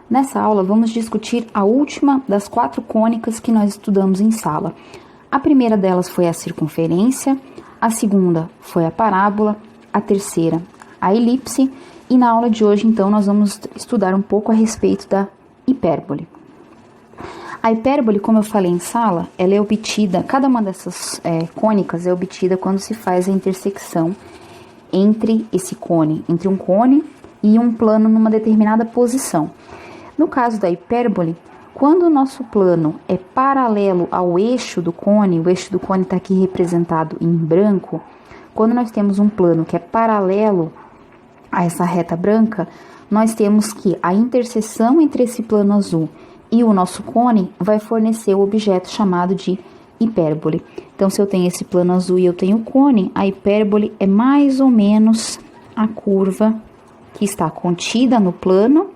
Nessa aula, vamos discutir a última das 4 cônicas que nós estudamos em sala. A primeira delas foi a circunferência, a segunda foi a parábola, a terceira a elipse, e na aula de hoje, então, nós vamos estudar um pouco a respeito da hipérbole. A hipérbole, como eu falei em sala, ela é obtida, cada uma dessas cônicas é obtida quando se faz a intersecção entre esse cone, entre um cone e um plano numa determinada posição. No caso da hipérbole, quando o nosso plano é paralelo ao eixo do cone, o eixo do cone está aqui representado em branco, quando nós temos um plano que é paralelo a essa reta branca, nós temos que a interseção entre esse plano azul e o nosso cone vai fornecer o objeto chamado de hipérbole. Então, se eu tenho esse plano azul e eu tenho o cone, a hipérbole é mais ou menos a curva que está contida no plano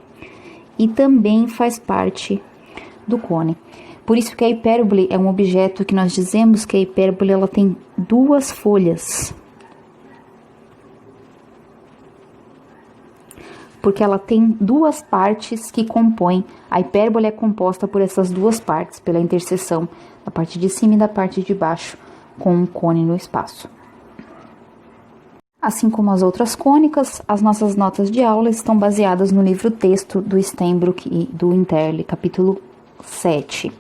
e também faz parte do cone. Por isso que a hipérbole é um objeto que nós dizemos que a hipérbole ela tem 2 folhas. Porque ela tem 2 partes que compõem. A hipérbole é composta por essas 2 partes, pela interseção da parte de cima e da parte de baixo, com um cone no espaço. Assim como as outras cônicas, as nossas notas de aula estão baseadas no livro-texto do Stenbrook e do Interle, capítulo 7.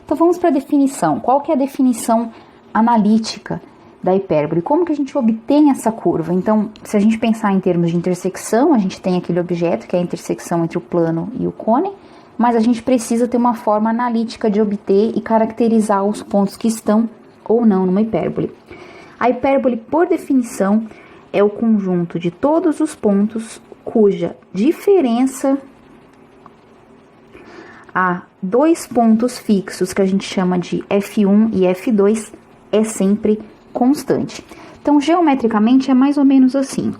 Então vamos para a definição. Qual que é a definição analítica da hipérbole? Como que a gente obtém essa curva? Então, se a gente pensar em termos de intersecção, a gente tem aquele objeto que é a intersecção entre o plano e o cone, mas a gente precisa ter uma forma analítica de obter e caracterizar os pontos que estão ou não numa hipérbole. A hipérbole, por definição, é o conjunto de todos os pontos cuja diferença a 2 pontos fixos, que a gente chama de F1 e F2, é sempre constante. Então, geometricamente, é mais ou menos assim.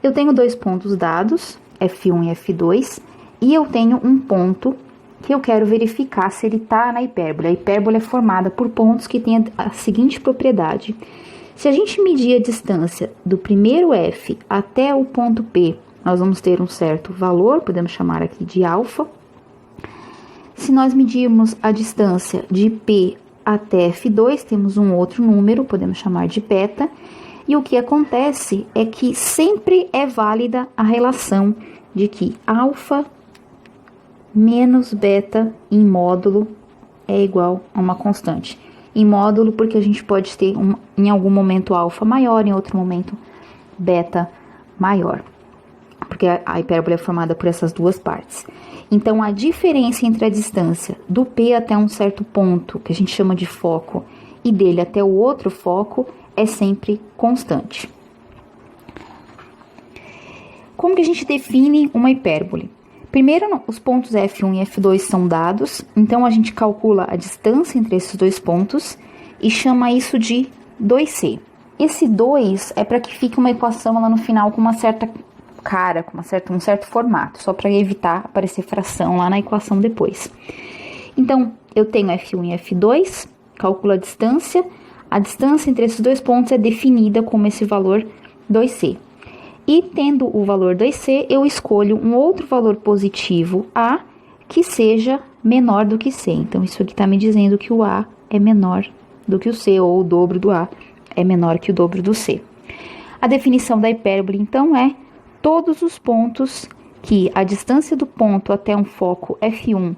Eu tenho 2 pontos dados, F1 e F2, e eu tenho um ponto que eu quero verificar se ele está na hipérbole. A hipérbole é formada por pontos que têm a seguinte propriedade. Se a gente medir a distância do primeiro F até o ponto P, nós vamos ter um certo valor, podemos chamar aqui de alfa. Se nós medirmos a distância de P até F2, temos um outro número, podemos chamar de beta. E o que acontece é que sempre é válida a relação de que alfa menos beta em módulo é igual a uma constante. Em módulo, porque a gente pode ter em algum momento alfa maior, em outro momento beta maior. Porque a hipérbole é formada por essas 2 partes. Então, a diferença entre a distância do P até um certo ponto, que a gente chama de foco, e dele até o outro foco, é sempre constante. Como que a gente define uma hipérbole? Primeiro, os pontos F1 e F2 são dados, então a gente calcula a distância entre esses 2 pontos e chama isso de 2C. Esse 2 é para que fique uma equação lá no final com uma certa cara, com um certo formato, só para evitar aparecer fração lá na equação depois. Então, eu tenho F1 e F2, calculo a distância entre esses 2 pontos é definida como esse valor 2C. E tendo o valor 2C, eu escolho um outro valor positivo A que seja menor do que C. Então, isso aqui está me dizendo que o A é menor do que o C, ou o dobro do A é menor que o dobro do C. A definição da hipérbole, então, é todos os pontos que a distância do ponto até um foco F1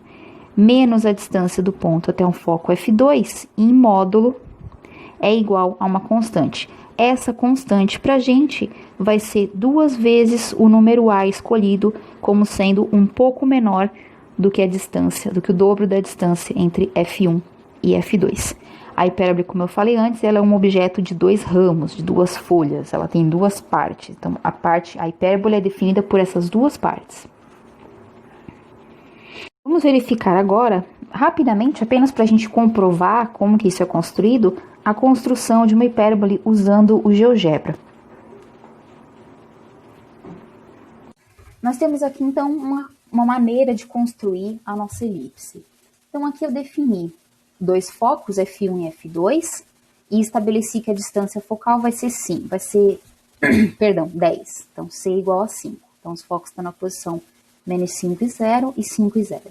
menos a distância do ponto até um foco F2 em módulo é igual a uma constante. Essa constante para a gente vai ser 2 vezes o número A escolhido como sendo um pouco menor do que a distância, do que o dobro da distância entre F1 e F2. A hipérbole, como eu falei antes, ela é um objeto de 2 ramos, de 2 folhas, ela tem 2 partes. Então, a hipérbole é definida por essas 2 partes. Vamos verificar agora, rapidamente, apenas para a gente comprovar como que isso é construído, a construção de uma hipérbole usando o GeoGebra. Nós temos aqui, então, uma maneira de construir a nossa elipse. Então, aqui eu defini 2 focos, F1 e F2, e estabeleci que a distância focal vai ser 10. Então, C igual a 5. Então, os focos estão na posição menos 5,0 e 5,0.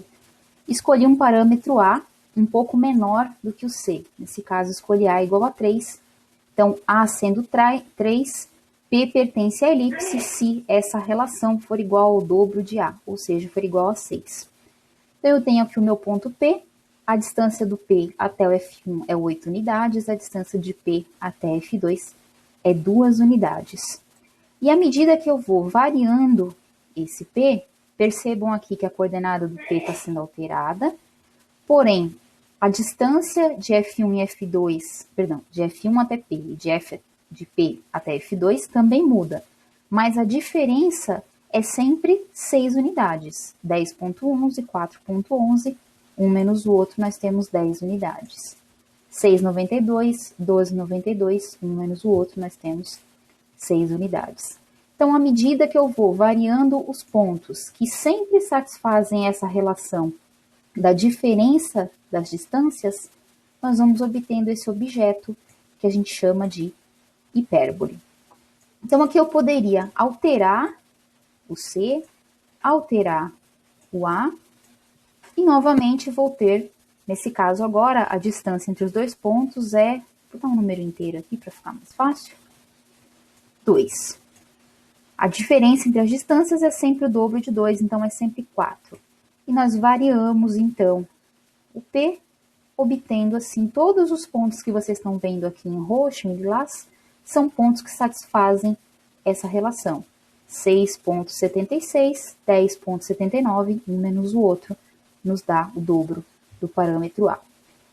Escolhi um parâmetro A um pouco menor do que o C. Nesse caso, escolhi A igual a 3. Então, A sendo 3, P pertence à elipse se essa relação for igual ao dobro de A, ou seja, for igual a 6. Então, eu tenho aqui o meu ponto P. A distância do P até o F1 é 8 unidades, a distância de P até F2 é 2 unidades. E à medida que eu vou variando esse P, percebam aqui que a coordenada do P está sendo alterada, porém, a distância de F1 e F2, perdão, de F1 até P e de P até F2 também muda, mas a diferença é sempre 6 unidades, 10,11, 4,11, um menos o outro nós temos 10 unidades. 6,92, 12,92, um menos o outro nós temos 6 unidades. Então, à medida que eu vou variando os pontos que sempre satisfazem essa relação da diferença das distâncias, nós vamos obtendo esse objeto que a gente chama de hipérbole. Então, aqui eu poderia alterar o C, alterar o A, e novamente vou ter, nesse caso agora, a distância entre os dois pontos é, vou dar um número inteiro aqui para ficar mais fácil, 2. A diferença entre as distâncias é sempre o dobro de 2, então é sempre 4. E nós variamos, então, o P, obtendo, assim, todos os pontos que vocês estão vendo aqui em roxo, em lilás, são pontos que satisfazem essa relação. 6,76, 10,79, um menos o outro, nos dá o dobro do parâmetro A.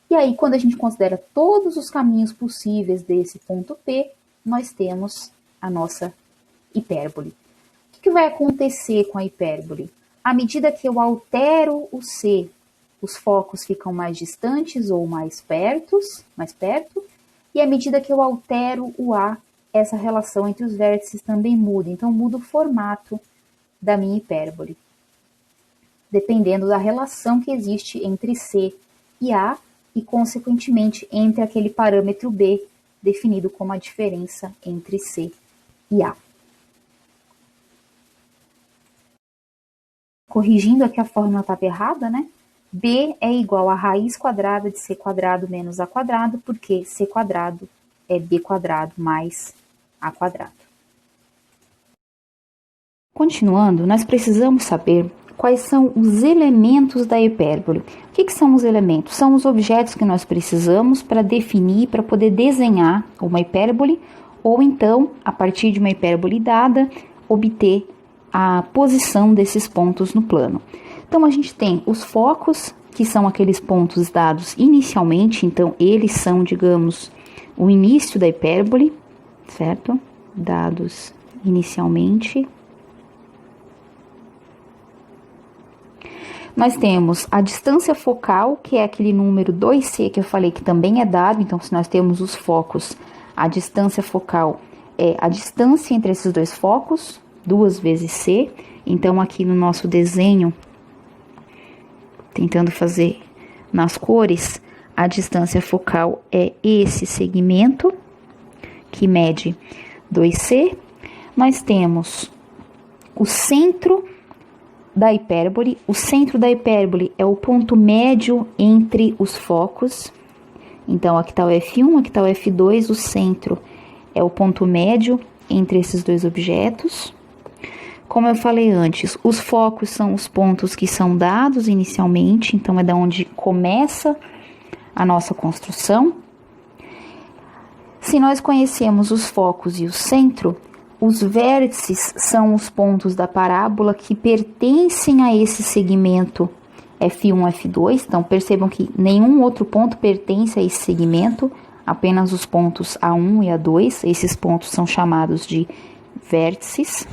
E aí, quando a gente considera todos os caminhos possíveis desse ponto P, nós temos a nossa hipérbole. O que vai acontecer com a hipérbole? À medida que eu altero o C, os focos ficam mais distantes ou mais perto, e à medida que eu altero o A, essa relação entre os vértices também muda, então muda o formato da minha hipérbole, dependendo da relação que existe entre C e A e, consequentemente, entre aquele parâmetro B, definido como a diferença entre C e A. Corrigindo aqui a fórmula estava errada, né? B é igual a raiz quadrada de C quadrado menos A quadrado, porque C quadrado é B quadrado mais A quadrado. Continuando, nós precisamos saber quais são os elementos da hipérbole. O que são os elementos? São os objetos que nós precisamos para definir, para poder desenhar uma hipérbole, ou então, a partir de uma hipérbole dada, obter a posição desses pontos no plano. Então, a gente tem os focos, que são aqueles pontos dados inicialmente, então, eles são, digamos, o início da hipérbole, certo? Dados inicialmente. Nós temos a distância focal, que é aquele número 2C que eu falei que também é dado, então, se nós temos os focos, a distância focal é a distância entre esses dois focos, 2 vezes C. Então, aqui no nosso desenho, tentando fazer nas cores, a distância focal é esse segmento, que mede 2C. Nós temos o centro da hipérbole. O centro da hipérbole é o ponto médio entre os focos. Então, aqui está o F1, aqui está o F2, o centro é o ponto médio entre esses dois objetos. Como eu falei antes, os focos são os pontos que são dados inicialmente, então é da onde começa a nossa construção. Se nós conhecemos os focos e o centro, os vértices são os pontos da parábola que pertencem a esse segmento F1, F2. Então, percebam que nenhum outro ponto pertence a esse segmento, apenas os pontos A1 e A2. Esses pontos são chamados de vértices.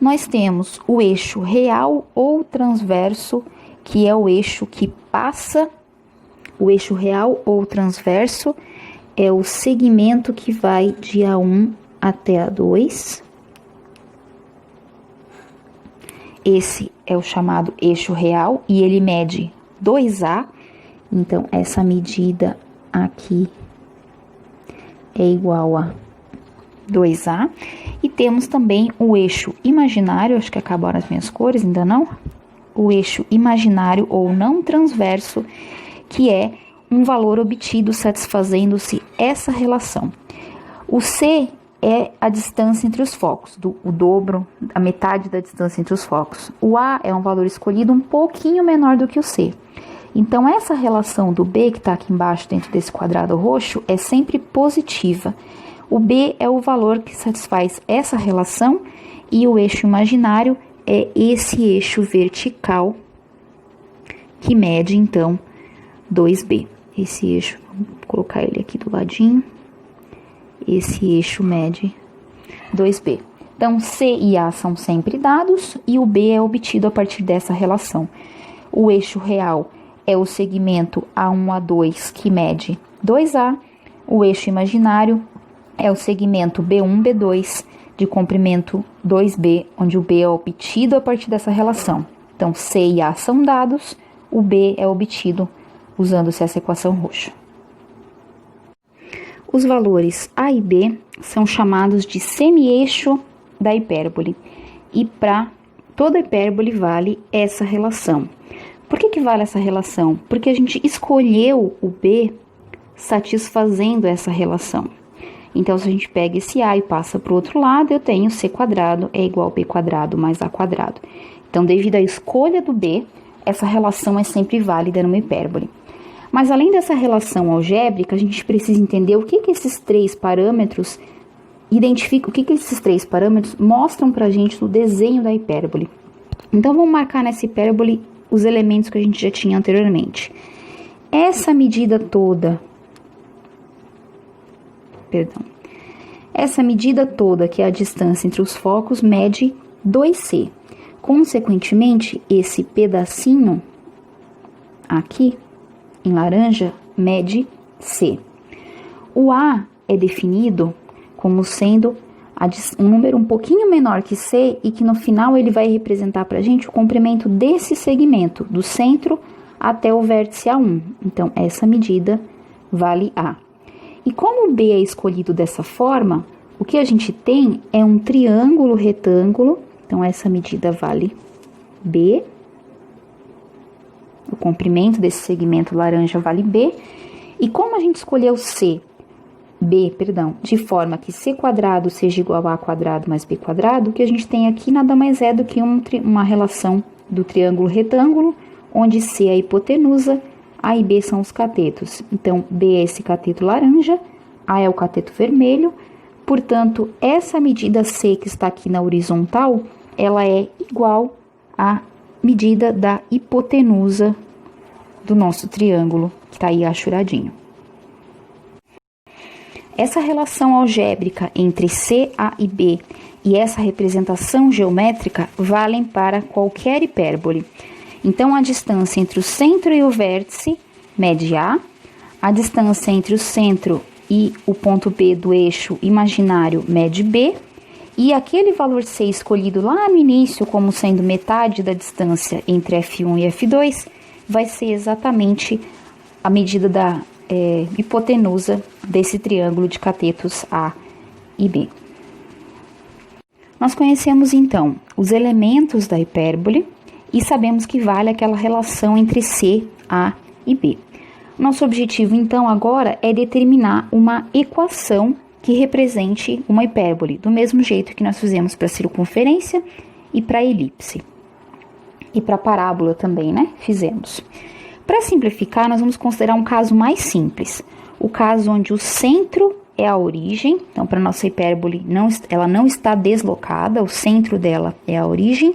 Nós temos o eixo real ou transverso, que é o eixo que passa. O eixo real ou transverso é o segmento que vai de A1 até A2. Esse é o chamado eixo real e ele mede 2A. Então, essa medida aqui é igual a 2A. E temos também o eixo imaginário, acho que acabaram as minhas cores, ainda não? O eixo imaginário ou não transverso, que é um valor obtido satisfazendo-se essa relação. O C é a distância entre os focos, o dobro, a metade da distância entre os focos. O A é um valor escolhido um pouquinho menor do que o C. Então, essa relação do B, que está aqui embaixo dentro desse quadrado roxo, é sempre positiva. O B é o valor que satisfaz essa relação e o eixo imaginário é esse eixo vertical que mede, então, 2B. Esse eixo, vou colocar ele aqui do ladinho. Esse eixo mede 2B. Então, C e A são sempre dados e o B é obtido a partir dessa relação. O eixo real é o segmento A1, A2, que mede 2A. O eixo imaginário é o segmento B1, B2, de comprimento 2B, onde o B é obtido a partir dessa relação. Então, C e A são dados, o B é obtido usando-se essa equação roxa. Os valores A e B são chamados de semi-eixo da hipérbole. E para toda hipérbole vale essa relação. Por que vale essa relação? Porque a gente escolheu o B satisfazendo essa relação. Então, se a gente pega esse A e passa para o outro lado, eu tenho C quadrado é igual a B quadrado mais A quadrado. Então, devido à escolha do B, essa relação é sempre válida numa hipérbole. Mas além dessa relação algébrica, a gente precisa entender o que esses três parâmetros identificam, o que esses três parâmetros mostram pra gente no desenho da hipérbole. Então, vamos marcar nessa hipérbole os elementos que a gente já tinha anteriormente. Essa medida toda, que é a distância entre os focos, mede 2C. Consequentemente, esse pedacinho aqui, em laranja, mede C. O A é definido como sendo um número um pouquinho menor que C e que no final ele vai representar para a gente o comprimento desse segmento, do centro até o vértice A1. Então, essa medida vale A. E como o B é escolhido dessa forma, o que a gente tem é um triângulo retângulo. Então, essa medida vale B. O comprimento desse segmento laranja vale B. E como a gente escolheu B, de forma que C quadrado seja igual a quadrado mais B quadrado, o que a gente tem aqui nada mais é do que uma relação do triângulo retângulo, onde C é a hipotenusa, A e B são os catetos. Então, B é esse cateto laranja, A é o cateto vermelho. Portanto, essa medida C que está aqui na horizontal, ela é igual à medida da hipotenusa do nosso triângulo, que está aí achuradinho. Essa relação algébrica entre C, A e B e essa representação geométrica valem para qualquer hipérbole. Então, a distância entre o centro e o vértice mede a distância entre o centro e o ponto B do eixo imaginário mede B, e aquele valor C escolhido lá no início como sendo metade da distância entre F1 e F2 vai ser exatamente a medida da hipotenusa desse triângulo de catetos A e B. Nós conhecemos então os elementos da hipérbole e sabemos que vale aquela relação entre C, A e B. Nosso objetivo então agora é determinar uma equação que represente uma hipérbole, do mesmo jeito que nós fizemos para a circunferência e para a elipse. E para a parábola também, né? Fizemos. Para simplificar, nós vamos considerar um caso mais simples. O caso onde o centro é a origem. Então, para a nossa hipérbole, ela não está deslocada, o centro dela é a origem.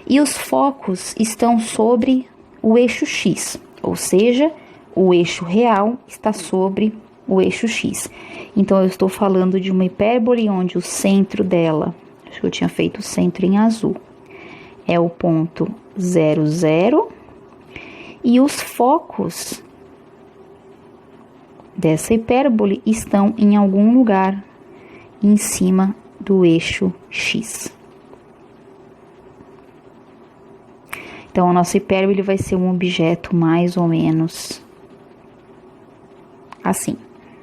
E os focos estão sobre o eixo X, ou seja, o eixo real está sobre o eixo X. Então, eu estou falando de uma hipérbole onde o centro dela, acho que eu tinha feito o centro em azul, é o ponto 0, 0, e os focos dessa hipérbole estão em algum lugar em cima do eixo X. Então, a nossa hipérbole vai ser um objeto mais ou menos assim.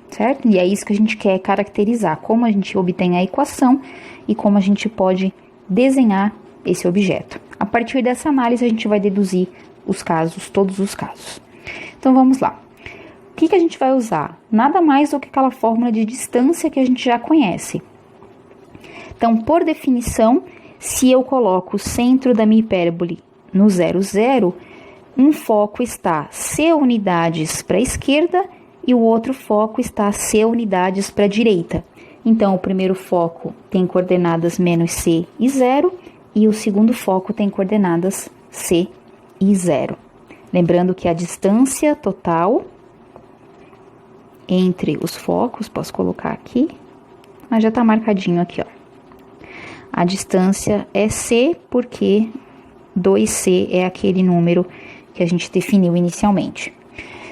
certo? E é isso que a gente quer caracterizar, como a gente obtém a equação e como a gente pode desenhar esse objeto. A partir dessa análise, a gente vai deduzir os casos, todos os casos. Então, vamos lá. O que a gente vai usar? Nada mais do que aquela fórmula de distância que a gente já conhece. Então, por definição, se eu coloco o centro da minha hipérbole no 0, 0, um foco está C unidades para a esquerda e o outro foco está C unidades para a direita. Então, o primeiro foco tem coordenadas menos C e 0, e o segundo foco tem coordenadas C e 0. Lembrando que a distância total entre os focos, posso colocar aqui, mas já está marcadinho aqui, ó. A distância é C, porque 2C é aquele número que a gente definiu inicialmente.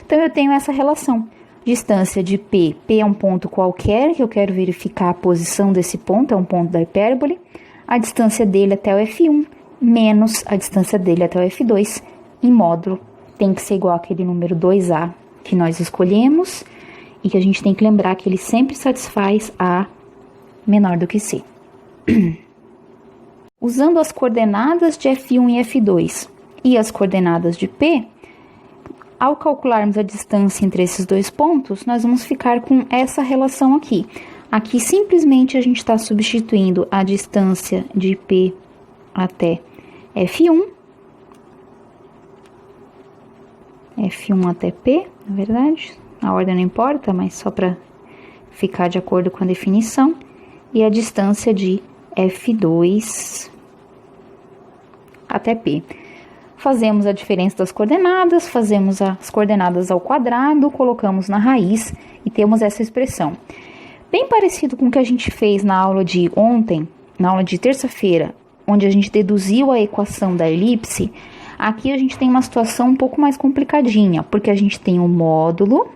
Então, eu tenho essa relação. Distância de P. P é um ponto qualquer, que eu quero verificar a posição desse ponto, é um ponto da hipérbole. A distância dele até o F1, menos a distância dele até o F2, em módulo, tem que ser igual àquele número 2A que nós escolhemos, e que a gente tem que lembrar que ele sempre satisfaz A menor do que C. Usando as coordenadas de F1 e F2 e as coordenadas de P, ao calcularmos a distância entre esses dois pontos, nós vamos ficar com essa relação aqui. Aqui, simplesmente, a gente está substituindo a distância de P até F1. F1 até P, na verdade. A ordem não importa, mas só para ficar de acordo com a definição. E a distância de F2 até P. Fazemos a diferença das coordenadas, fazemos as coordenadas ao quadrado, colocamos na raiz e temos essa expressão. Bem parecido com o que a gente fez na aula de ontem, na aula de terça-feira, onde a gente deduziu a equação da elipse, aqui a gente tem uma situação um pouco mais complicadinha, porque a gente tem um módulo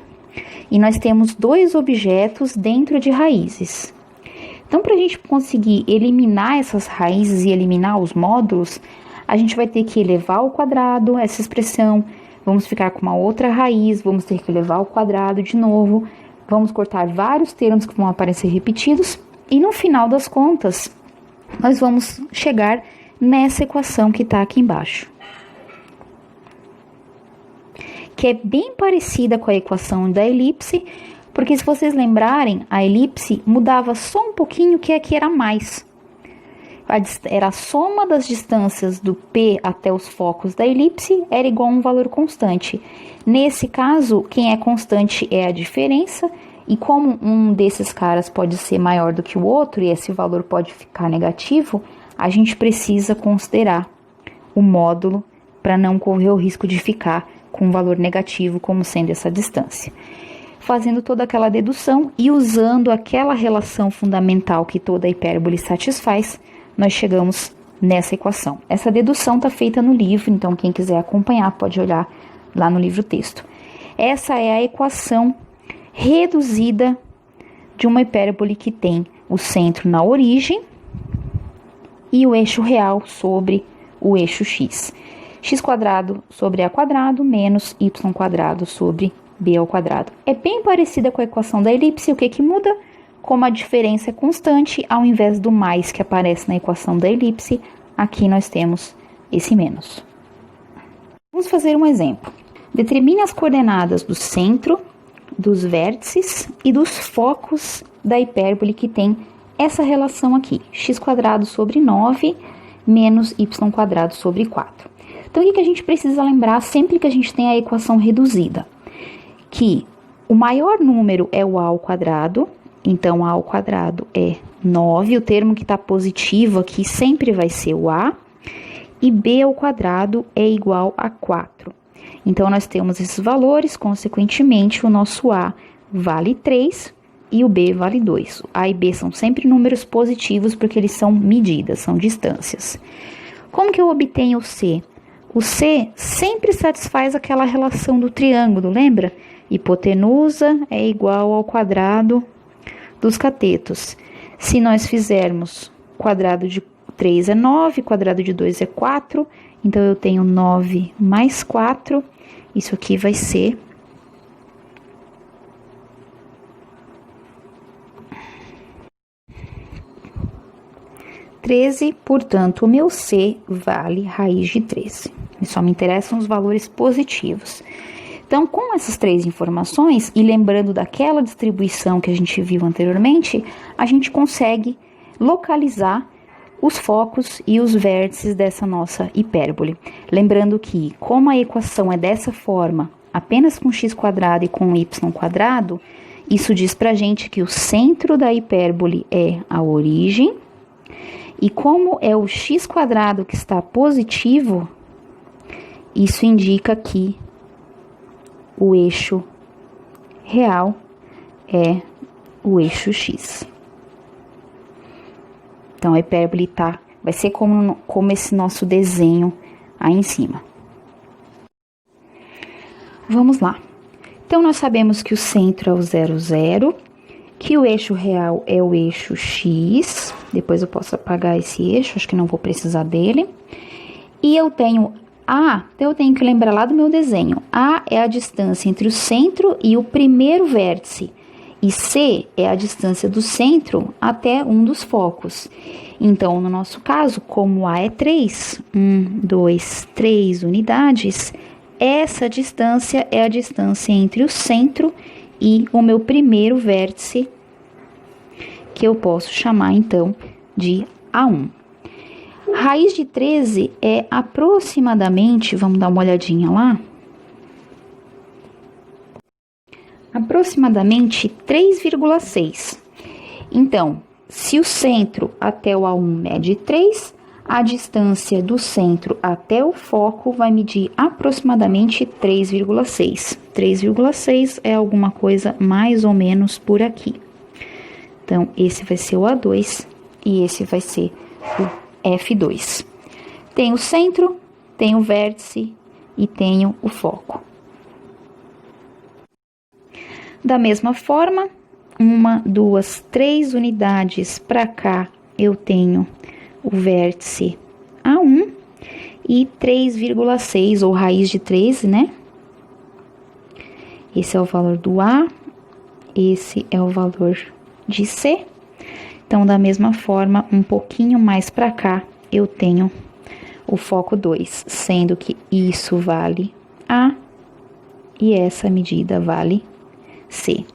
e nós temos dois objetos dentro de raízes. Então, para a gente conseguir eliminar essas raízes e eliminar os módulos, a gente vai ter que elevar ao quadrado essa expressão, vamos ficar com uma outra raiz, vamos ter que elevar ao quadrado de novo, vamos cortar vários termos que vão aparecer repetidos, e no final das contas, nós vamos chegar nessa equação que está aqui embaixo, que é bem parecida com a equação da elipse, porque se vocês lembrarem, a elipse mudava só um pouquinho, que aqui era mais. Era a soma das distâncias do P até os focos da elipse, era igual a um valor constante. Nesse caso, quem é constante é a diferença, e como um desses caras pode ser maior do que o outro, e esse valor pode ficar negativo, a gente precisa considerar o módulo para não correr o risco de ficar com um valor negativo como sendo essa distância. Fazendo toda aquela dedução e usando aquela relação fundamental que toda hipérbole satisfaz, nós chegamos nessa equação. Essa dedução está feita no livro, então quem quiser acompanhar pode olhar lá no livro texto. Essa é a equação reduzida de uma hipérbole que tem o centro na origem e o eixo real sobre o eixo x. X² sobre a quadrado menos y² sobre b ao quadrado. É bem parecida com a equação da elipse. O que muda? Como a diferença é constante, ao invés do mais que aparece na equação da elipse, aqui nós temos esse menos. Vamos fazer um exemplo. Determine as coordenadas do centro, dos vértices e dos focos da hipérbole que tem essa relação aqui, x² sobre 9 menos y² sobre 4. Então, o que a gente precisa lembrar sempre que a gente tem a equação reduzida? Que o maior número é o a ao quadrado, então a ao quadrado é 9, o termo que está positivo aqui sempre vai ser o a, e b ao quadrado é igual a 4. Então, nós temos esses valores, consequentemente, o nosso a vale 3 e o b vale 2. A e b são sempre números positivos porque eles são medidas, são distâncias. Como que eu obtenho o c? O c sempre satisfaz aquela relação do triângulo, lembra? Hipotenusa é igual ao quadrado dos catetos. Se nós fizermos quadrado de 3 é 9, quadrado de 2 é 4, então eu tenho 9 mais 4, isso aqui vai ser 13, portanto, o meu C vale raiz de 13. Só me interessam os valores positivos. Então, com essas três informações, e lembrando daquela distribuição que a gente viu anteriormente, a gente consegue localizar os focos e os vértices dessa nossa hipérbole. Lembrando que, como a equação é dessa forma, apenas com x² e com y², isso diz pra gente que o centro da hipérbole é a origem, e como é o x² que está positivo, isso indica que o eixo real é o eixo x. Então, a hipérbole vai ser como esse nosso desenho aí em cima. Vamos lá. Então, nós sabemos que o centro é o 0, 0, que o eixo real é o eixo x. Depois eu posso apagar esse eixo, acho que não vou precisar dele. E eu tenho A, então eu tenho que lembrar lá do meu desenho. A é a distância entre o centro e o primeiro vértice. E C é a distância do centro até um dos focos. Então, no nosso caso, como A é 3, 1, 2, 3 unidades, essa distância é a distância entre o centro e o meu primeiro vértice, que eu posso chamar, então, de A1. Raiz de 13 é aproximadamente, vamos dar uma olhadinha lá, aproximadamente 3,6. Então, se o centro até o A1 mede 3, a distância do centro até o foco vai medir aproximadamente 3,6. 3,6 é alguma coisa mais ou menos por aqui. Então, esse vai ser o A2 e esse vai ser o F2. Tem o centro, tem o vértice e tenho o foco. Da mesma forma, 1, 2, 3 unidades para cá, eu tenho o vértice A1 e 3,6, ou raiz de 13, né? Esse é o valor do A, esse é o valor de C. Então, da mesma forma, um pouquinho mais para cá, eu tenho o foco 2, sendo que isso vale A e essa medida vale C.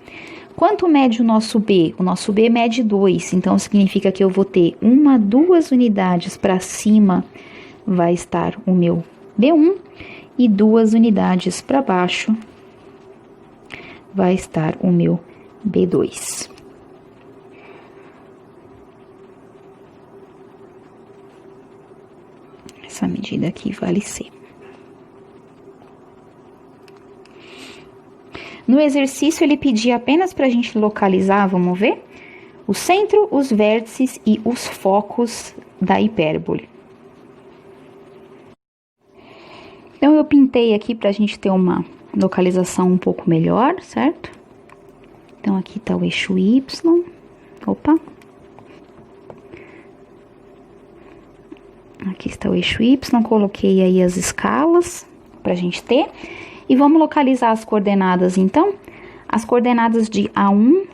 Quanto mede o nosso B? O nosso B mede 2, então significa que eu vou ter 1, 2 unidades para cima, vai estar o meu B1, e 2 unidades para baixo, vai estar o meu B2. Essa medida aqui vale C. No exercício, ele pedia apenas para a gente localizar, vamos ver, o centro, os vértices e os focos da hipérbole. Então, eu pintei aqui para a gente ter uma localização um pouco melhor, certo? Então, aqui está o eixo Y. Opa! Aqui está o eixo Y, coloquei aí as escalas para a gente ter. E vamos localizar as coordenadas, então. As coordenadas de A1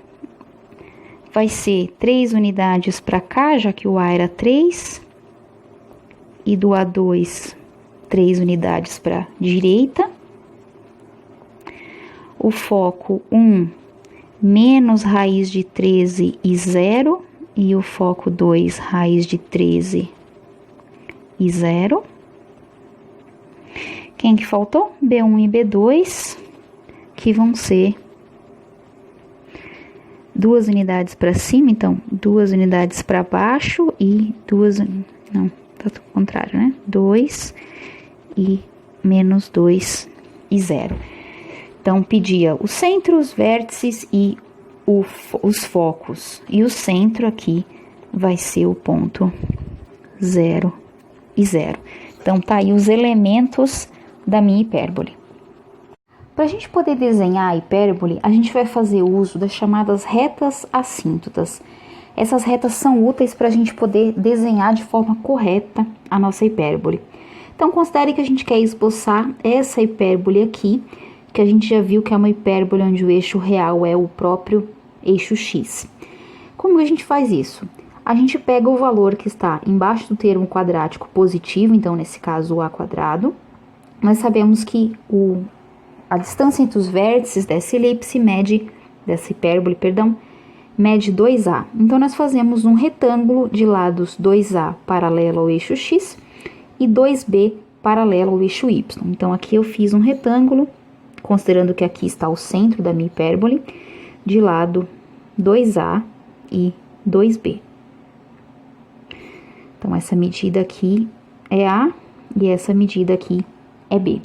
vai ser 3 unidades para cá, já que o A era 3. E do A2, 3 unidades para a direita. O foco 1, menos raiz de 13 e 0. E o foco 2, raiz de 13 e 0. Quem que faltou? B1 e B2, que vão ser 2 unidades para cima, então 2 unidades para baixo e 2, não, tá ao contrário, né? 2 e menos 2 e 0. Então, pedia o centro, os vértices e os focos. E o centro aqui vai ser o ponto 0 e 0. Então, tá aí os elementos da minha hipérbole. Para a gente poder desenhar a hipérbole, a gente vai fazer uso das chamadas retas assíntotas. Essas retas são úteis para a gente poder desenhar de forma correta a nossa hipérbole. Então, considere que a gente quer esboçar essa hipérbole aqui, que a gente já viu que é uma hipérbole onde o eixo real é o próprio eixo x. Como a gente faz isso? A gente pega o valor que está embaixo do termo quadrático positivo, então nesse caso o a quadrado. Nós sabemos que a distância entre os vértices dessa elipse dessa hipérbole, mede 2a. Então nós fazemos um retângulo de lados 2a paralelo ao eixo x e 2b paralelo ao eixo y. Então aqui eu fiz um retângulo, considerando que aqui está o centro da minha hipérbole, de lado 2a e 2b. Então essa medida aqui é a e essa medida aqui é b.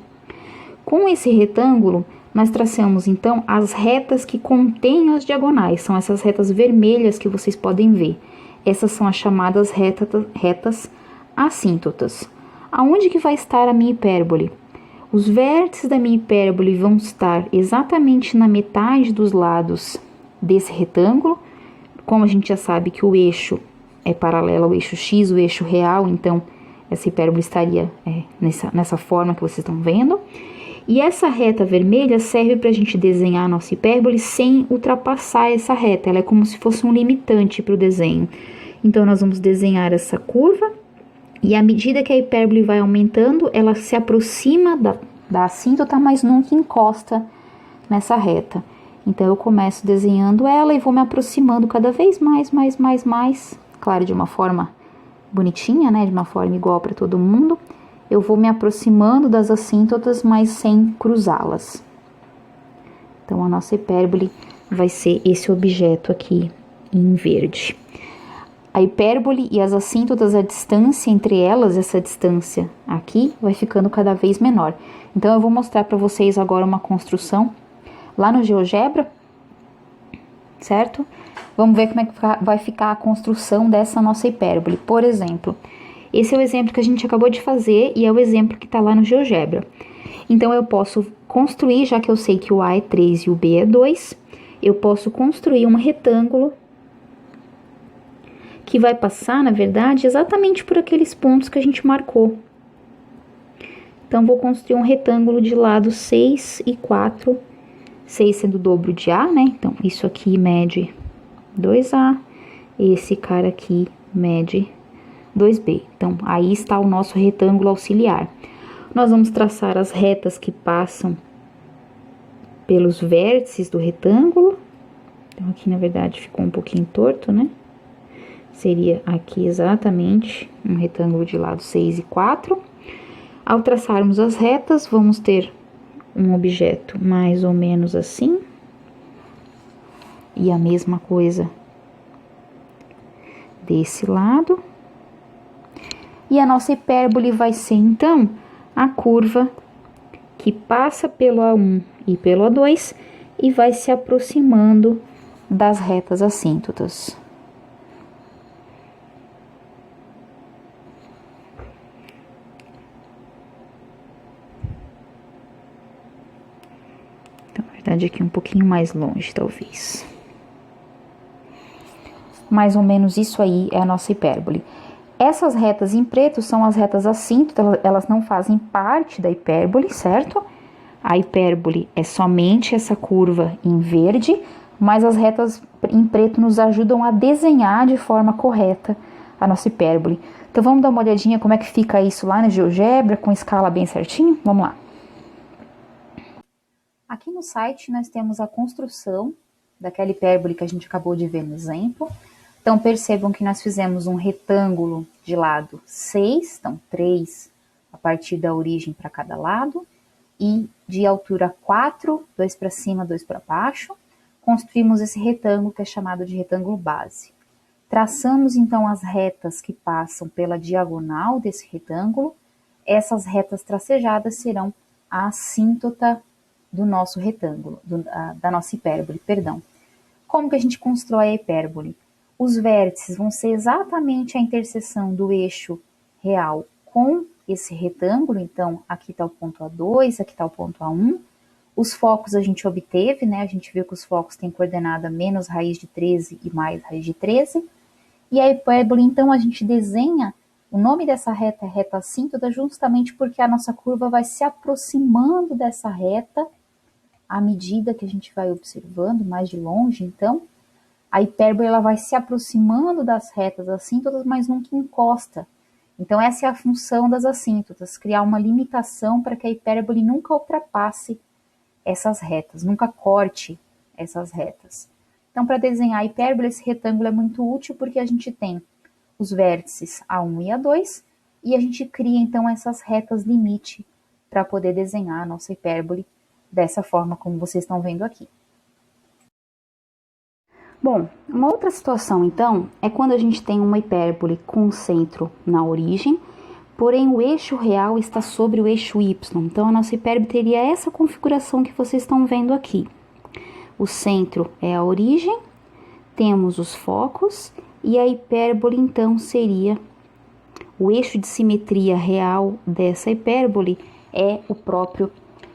Com esse retângulo, nós traçamos então as retas que contêm as diagonais, são essas retas vermelhas que vocês podem ver. Essas são as chamadas retas assíntotas. Aonde que vai estar a minha hipérbole? Os vértices da minha hipérbole vão estar exatamente na metade dos lados desse retângulo. Como a gente já sabe que o eixo é paralelo ao eixo x, o eixo real, então essa hipérbole estaria nessa forma que vocês estão vendo. E essa reta vermelha serve para a gente desenhar a nossa hipérbole sem ultrapassar essa reta. Ela é como se fosse um limitante para o desenho. Então, nós vamos desenhar essa curva. E à medida que a hipérbole vai aumentando, ela se aproxima da assíntota, mas nunca encosta nessa reta. Então, eu começo desenhando ela e vou me aproximando cada vez mais. Claro, de uma forma bonitinha, né? De uma forma igual para todo mundo. Eu vou me aproximando das assíntotas, mas sem cruzá-las. Então, a nossa hipérbole vai ser esse objeto aqui em verde. A hipérbole e as assíntotas, a distância entre elas, essa distância aqui, vai ficando cada vez menor. Então, eu vou mostrar para vocês agora uma construção lá no GeoGebra, certo? Vamos ver como é que vai ficar a construção dessa nossa hipérbole. Por exemplo, esse é o exemplo que a gente acabou de fazer e é o exemplo que está lá no GeoGebra. Então, eu posso construir, já que eu sei que o A é 3 e o B é 2, eu posso construir um retângulo que vai passar, na verdade, exatamente por aqueles pontos que a gente marcou. Então, vou construir um retângulo de lado 6 e 4, 6 sendo o dobro de A, né? Então, isso aqui mede 2A, esse cara aqui mede 2B. Então, aí está o nosso retângulo auxiliar. Nós vamos traçar as retas que passam pelos vértices do retângulo. Então, aqui, na verdade, ficou um pouquinho torto, né? Seria aqui exatamente um retângulo de lado 6 e 4. Ao traçarmos as retas, vamos ter um objeto mais ou menos assim. E a mesma coisa desse lado. E a nossa hipérbole vai ser, então, a curva que passa pelo A1 e pelo A2 e vai se aproximando das retas assíntotas. Então, na verdade, aqui um pouquinho mais longe, talvez. Mais ou menos isso aí é a nossa hipérbole. Essas retas em preto são as retas assíntotas, elas não fazem parte da hipérbole, certo? A hipérbole é somente essa curva em verde, mas as retas em preto nos ajudam a desenhar de forma correta a nossa hipérbole. Então, vamos dar uma olhadinha como é que fica isso lá no GeoGebra, com escala bem certinho? Vamos lá. Aqui no site nós temos a construção daquela hipérbole que a gente acabou de ver no exemplo. Então, percebam que nós fizemos um retângulo de lado 6, então 3 a partir da origem para cada lado, e de altura 4, 2 para cima, 2 para baixo, construímos esse retângulo que é chamado de retângulo base. Traçamos, então, as retas que passam pela diagonal desse retângulo. Essas retas tracejadas serão a assíntota do nosso retângulo, da nossa hipérbole, perdão. Como que a gente constrói a hipérbole? Os vértices vão ser exatamente a interseção do eixo real com esse retângulo. Então, aqui está o ponto A2, aqui está o ponto A1. Os focos a gente obteve, né? A gente viu que os focos têm coordenada menos raiz de 13 e mais raiz de 13. E a hipérbole, então, a gente desenha, o nome dessa reta é reta assíntota, justamente porque a nossa curva vai se aproximando dessa reta à medida que a gente vai observando mais de longe, então, a hipérbole ela vai se aproximando das retas assíntotas, mas nunca encosta. Então essa é a função das assíntotas, criar uma limitação para que a hipérbole nunca ultrapasse essas retas, nunca corte essas retas. Então, para desenhar a hipérbole, esse retângulo é muito útil porque a gente tem os vértices A1 e A2 e a gente cria então essas retas limite para poder desenhar a nossa hipérbole dessa forma como vocês estão vendo aqui. Bom, uma outra situação então é quando a gente tem uma hipérbole com centro na origem, porém o eixo real está sobre o eixo y. Então a nossa hipérbole teria essa configuração que vocês estão vendo aqui. O centro é a origem, temos os focos e a hipérbole então seria o eixo de simetria real dessa hipérbole é o próprio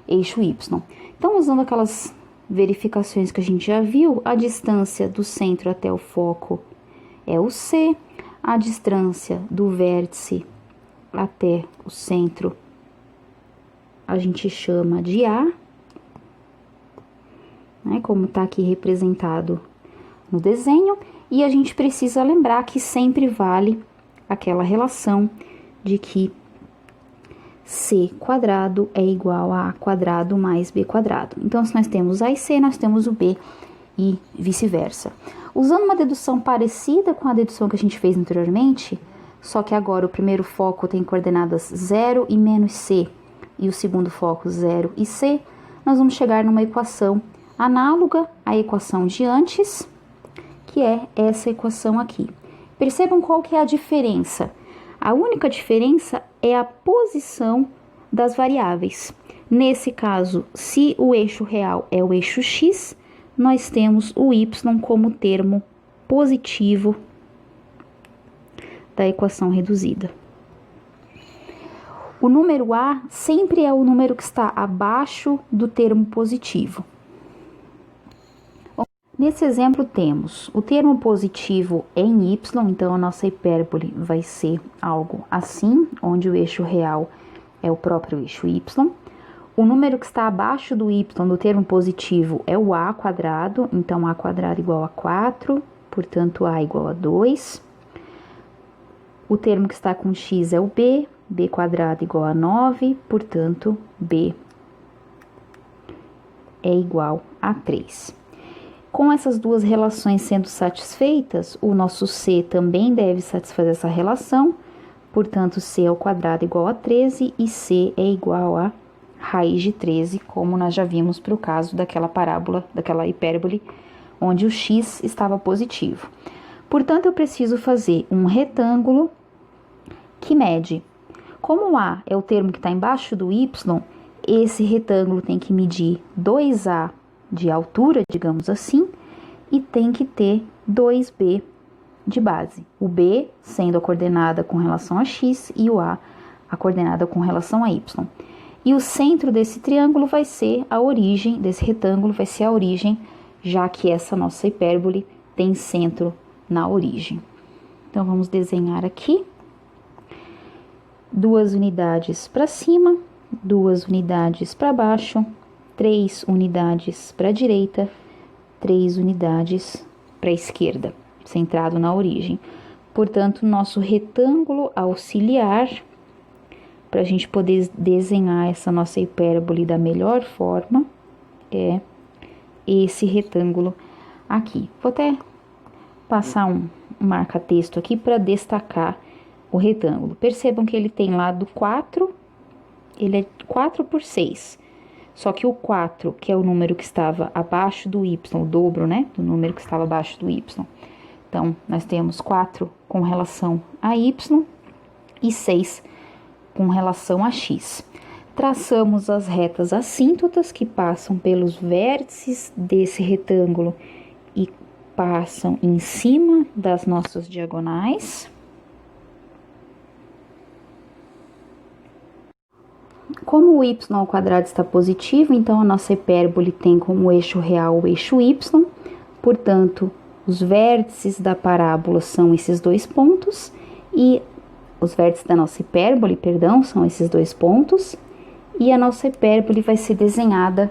eixo y. Então, usando aquelas verificações que a gente já viu, a distância do centro até o foco é o C, a distância do vértice até o centro a gente chama de A, né, como está aqui representado no desenho, e a gente precisa lembrar que sempre vale aquela relação de que C quadrado é igual a A quadrado mais B quadrado. Então, se nós temos A e C, nós temos o B e vice-versa. Usando uma dedução parecida com a dedução que a gente fez anteriormente, só que agora o primeiro foco tem coordenadas 0 e menos C, e o segundo foco 0 e C, nós vamos chegar numa equação análoga à equação de antes, que é essa equação aqui. Percebam qual que é a diferença. A única diferença é a posição das variáveis. Nesse caso, se o eixo real é o eixo x, nós temos o y como termo positivo da equação reduzida. O número A sempre é o número que está abaixo do termo positivo. Nesse exemplo temos o termo positivo em y, então a nossa hipérbole vai ser algo assim, onde o eixo real é o próprio eixo y. O número que está abaixo do y, do termo positivo, é o a quadrado, então a quadrado igual a 4, portanto a igual a 2. O termo que está com x é o b quadrado igual a 9, portanto b é igual a 3. Com essas duas relações sendo satisfeitas, o nosso C também deve satisfazer essa relação, portanto, C ao quadrado igual a 13 e C é igual a raiz de 13, como nós já vimos para o caso daquela parábola, daquela hipérbole, onde o x estava positivo. Portanto, eu preciso fazer um retângulo que mede. Como A é o termo que está embaixo do y, esse retângulo tem que medir 2A de altura, digamos assim, e tem que ter 2b de base. O b sendo a coordenada com relação a x e o a coordenada com relação a y. E o centro desse triângulo vai ser a origem, desse retângulo vai ser a origem, já que essa nossa hipérbole tem centro na origem. Então, vamos desenhar aqui 2 unidades para cima, 2 unidades para baixo, 3 unidades para a direita, 3 unidades para a esquerda, centrado na origem. Portanto, nosso retângulo auxiliar, para a gente poder desenhar essa nossa hipérbole da melhor forma, é esse retângulo aqui. Vou até passar um marca-texto aqui para destacar o retângulo. Percebam que ele tem lado 4, ele é 4 por 6. Só que o 4, que é o número que estava abaixo do y, o dobro, né, do número que estava abaixo do y. Então, nós temos 4 com relação a y e 6 com relação a x. Traçamos as retas assíntotas que passam pelos vértices desse retângulo e passam em cima das nossas diagonais. Como o y ao quadrado está positivo, então a nossa hipérbole tem como eixo real o eixo y, portanto, os vértices da parábola são esses dois pontos, e os vértices da nossa hipérbole, perdão, são esses dois pontos, e a nossa hipérbole vai ser desenhada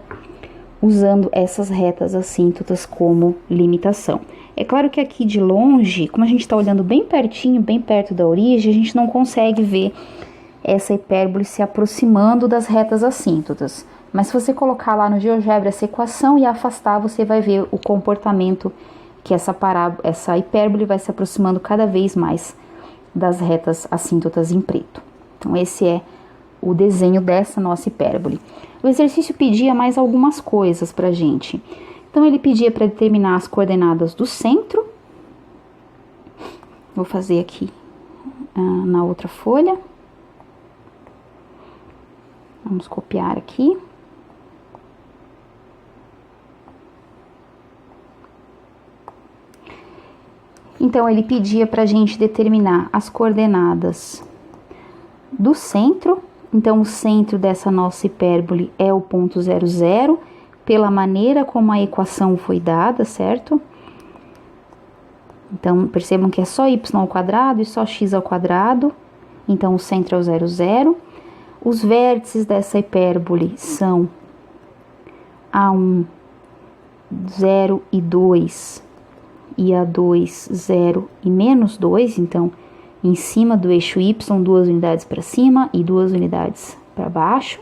usando essas retas assíntotas como limitação. É claro que aqui de longe, como a gente está olhando bem pertinho, bem perto da origem, a gente não consegue ver essa hipérbole se aproximando das retas assíntotas. Mas se você colocar lá no GeoGebra essa equação e afastar, você vai ver o comportamento que essa hipérbole vai se aproximando cada vez mais das retas assíntotas em preto. Então esse é o desenho dessa nossa hipérbole. O exercício pedia mais algumas coisas pra gente. Então ele pedia para determinar as coordenadas do centro. Vou fazer aqui na outra folha. Vamos copiar aqui. Então, ele pedia para a gente determinar as coordenadas do centro. Então, o centro dessa nossa hipérbole é o ponto 0, 0, pela maneira como a equação foi dada, certo? Então, percebam que é só y ao quadrado e só x ao quadrado. Então, o centro é o 0, 0. Os vértices dessa hipérbole são A1, 0 e 2. E A2, 0 e menos 2, então, em cima do eixo Y, 2 unidades para cima e 2 unidades para baixo.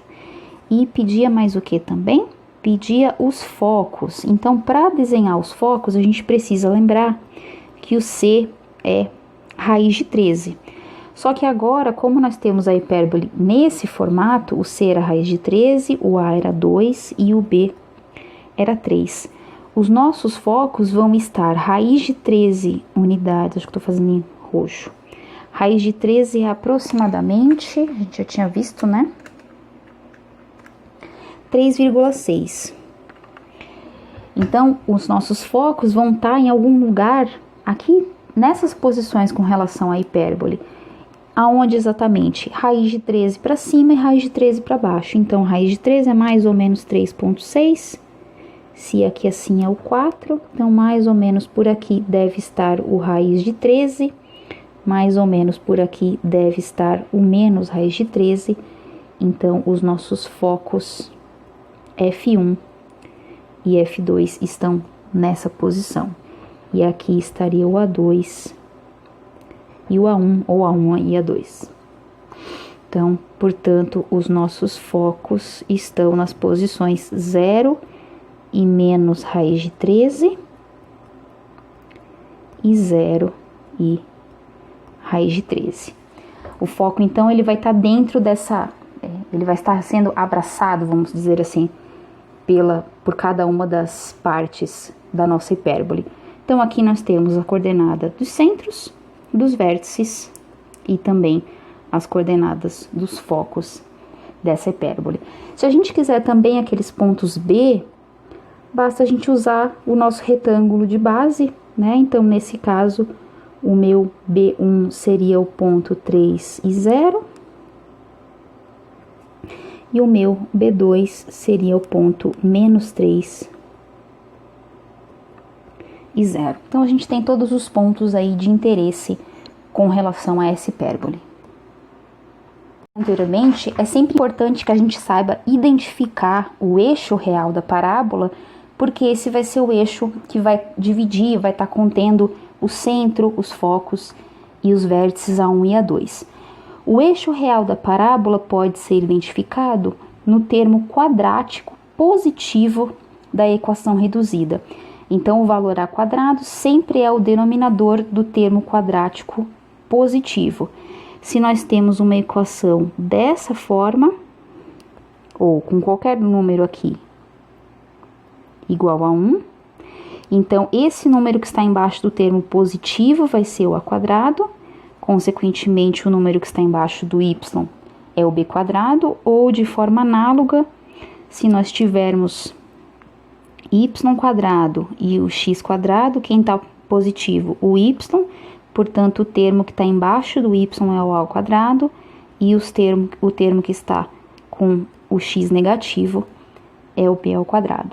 E pedia mais o que também? Pedia os focos. Então, para desenhar os focos, a gente precisa lembrar que o C é raiz de 13. Só que agora, como nós temos a hipérbole nesse formato, o C era raiz de 13, o A era 2 e o B era 3. Os nossos focos vão estar raiz de 13 unidades, acho que estou fazendo em roxo. Raiz de 13 é aproximadamente, a gente já tinha visto, né? 3,6. Então, os nossos focos vão estar em algum lugar aqui, nessas posições com relação à hipérbole. Aonde exatamente? Raiz de 13 para cima e raiz de 13 para baixo. Então, raiz de 13 é mais ou menos 3,6. Se aqui assim é o 4, então mais ou menos por aqui deve estar o raiz de 13, mais ou menos por aqui deve estar o menos raiz de 13, então os nossos focos F1 e F2 estão nessa posição. E aqui estaria o A2 e o A1, ou A1 e A2. Então, portanto, os nossos focos estão nas posições 0 e menos raiz de 13 e 0 e raiz de 13. O foco, então, ele vai estar dentro dessa, ele vai estar sendo abraçado, vamos dizer assim, por cada uma das partes da nossa hipérbole. Então, aqui nós temos a coordenada dos centros, dos vértices e também as coordenadas dos focos dessa hipérbole. Se a gente quiser também aqueles pontos B, basta a gente usar o nosso retângulo de base, né? Então, nesse caso, o meu B1 seria o ponto 3 e 0. E o meu B2 seria o ponto menos 3 e 0. Então, a gente tem todos os pontos aí de interesse com relação a essa hipérbole. Anteriormente, é sempre importante que a gente saiba identificar o eixo real da parábola, porque esse vai ser o eixo que vai dividir, vai estar contendo o centro, os focos e os vértices A1 e A2. O eixo real da parábola pode ser identificado no termo quadrático positivo da equação reduzida. Então, o valor A quadrado sempre é o denominador do termo quadrático positivo. Se nós temos uma equação dessa forma, ou com qualquer número aqui, igual a 1, então esse número que está embaixo do termo positivo vai ser o A quadrado, consequentemente o número que está embaixo do y é o B quadrado, ou de forma análoga, se nós tivermos y quadrado e o x quadrado, quem está positivo? O y, portanto o termo que está embaixo do y é o A ao quadrado, e o termo que está com o x negativo é o B ao quadrado.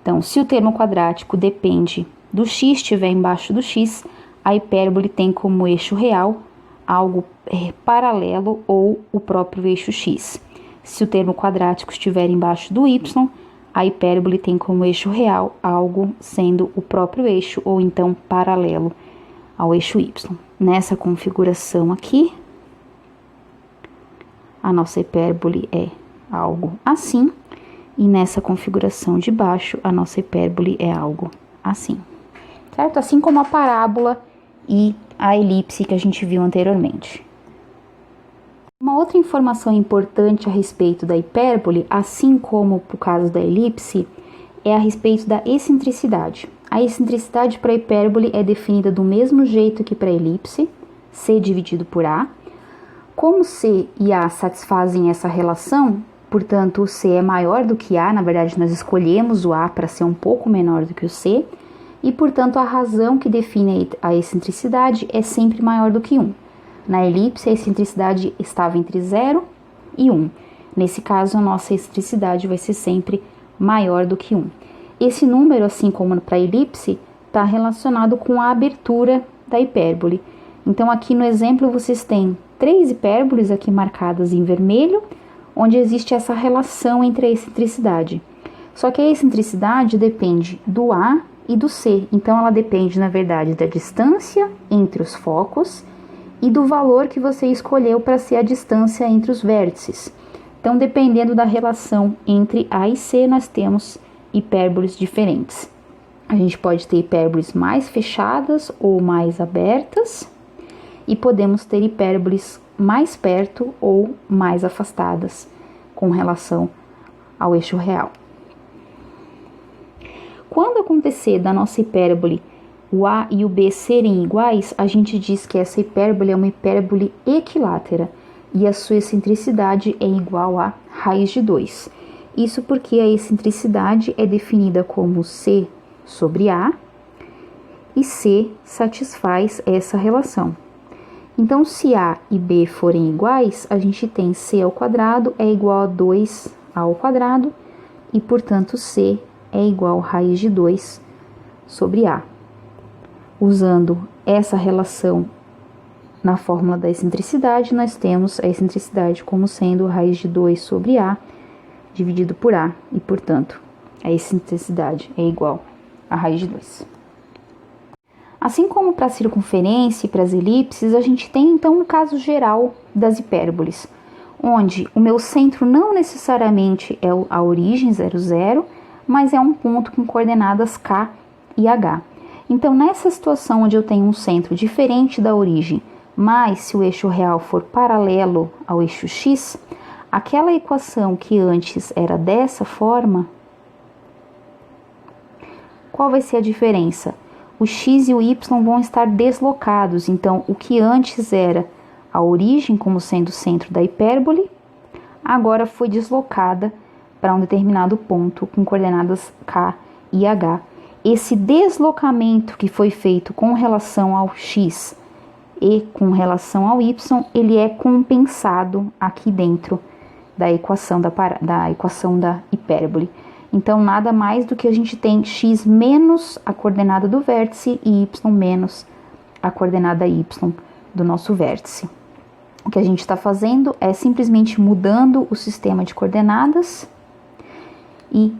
Então, se o termo quadrático depende do x, estiver embaixo do x, a hipérbole tem como eixo real algo paralelo ou o próprio eixo x. Se o termo quadrático estiver embaixo do y, a hipérbole tem como eixo real algo sendo o próprio eixo ou então paralelo ao eixo y. Nessa configuração aqui, a nossa hipérbole é algo assim, e nessa configuração de baixo, a nossa hipérbole é algo assim, certo? Assim como a parábola e a elipse que a gente viu anteriormente. Uma outra informação importante a respeito da hipérbole, assim como por caso da elipse, é a respeito da excentricidade. A excentricidade para a hipérbole é definida do mesmo jeito que para a elipse, C dividido por A. Como C e A satisfazem essa relação, portanto o C é maior do que A, na verdade nós escolhemos o A para ser um pouco menor do que o C, e portanto a razão que define a excentricidade é sempre maior do que 1. Na elipse, a excentricidade estava entre 0 e 1. Nesse caso, a nossa excentricidade vai ser sempre maior do que 1. Esse número, assim como para a elipse, está relacionado com a abertura da hipérbole. Então, aqui no exemplo, vocês têm 3 hipérboles aqui marcadas em vermelho, onde existe essa relação entre a excentricidade. Só que a excentricidade depende do A e do C. Então, ela depende, na verdade, da distância entre os focos e do valor que você escolheu para ser a distância entre os vértices. Então, dependendo da relação entre A e C, nós temos hipérboles diferentes. A gente pode ter hipérboles mais fechadas ou mais abertas, e podemos ter hipérboles mais perto ou mais afastadas com relação ao eixo real. Quando acontecer da nossa hipérbole o A e o B serem iguais, a gente diz que essa hipérbole é uma hipérbole equilátera e a sua excentricidade é igual a raiz de 2. Isso porque a excentricidade é definida como C sobre A e C satisfaz essa relação. Então, se A e B forem iguais, a gente tem C ao quadrado é igual a 2A ao quadrado e, portanto, C é igual a raiz de 2 sobre A. Usando essa relação na fórmula da excentricidade, nós temos a excentricidade como sendo raiz de 2 sobre A dividido por A, e, portanto, a excentricidade é igual a raiz de 2. Assim como para a circunferência e para as elipses, a gente tem então um caso geral das hipérboles, onde o meu centro não necessariamente é a origem 0, 0, mas é um ponto com coordenadas K e H. Então, nessa situação onde eu tenho um centro diferente da origem, mas se o eixo real for paralelo ao eixo X, aquela equação que antes era dessa forma, qual vai ser a diferença? O x e o y vão estar deslocados, então o que antes era a origem como sendo o centro da hipérbole, agora foi deslocada para um determinado ponto com coordenadas K e H. Esse deslocamento que foi feito com relação ao x e com relação ao y, ele é compensado aqui dentro da equação da hipérbole. Então, nada mais do que a gente tem x menos a coordenada do vértice e y menos a coordenada y do nosso vértice. O que a gente está fazendo é simplesmente mudando o sistema de coordenadas e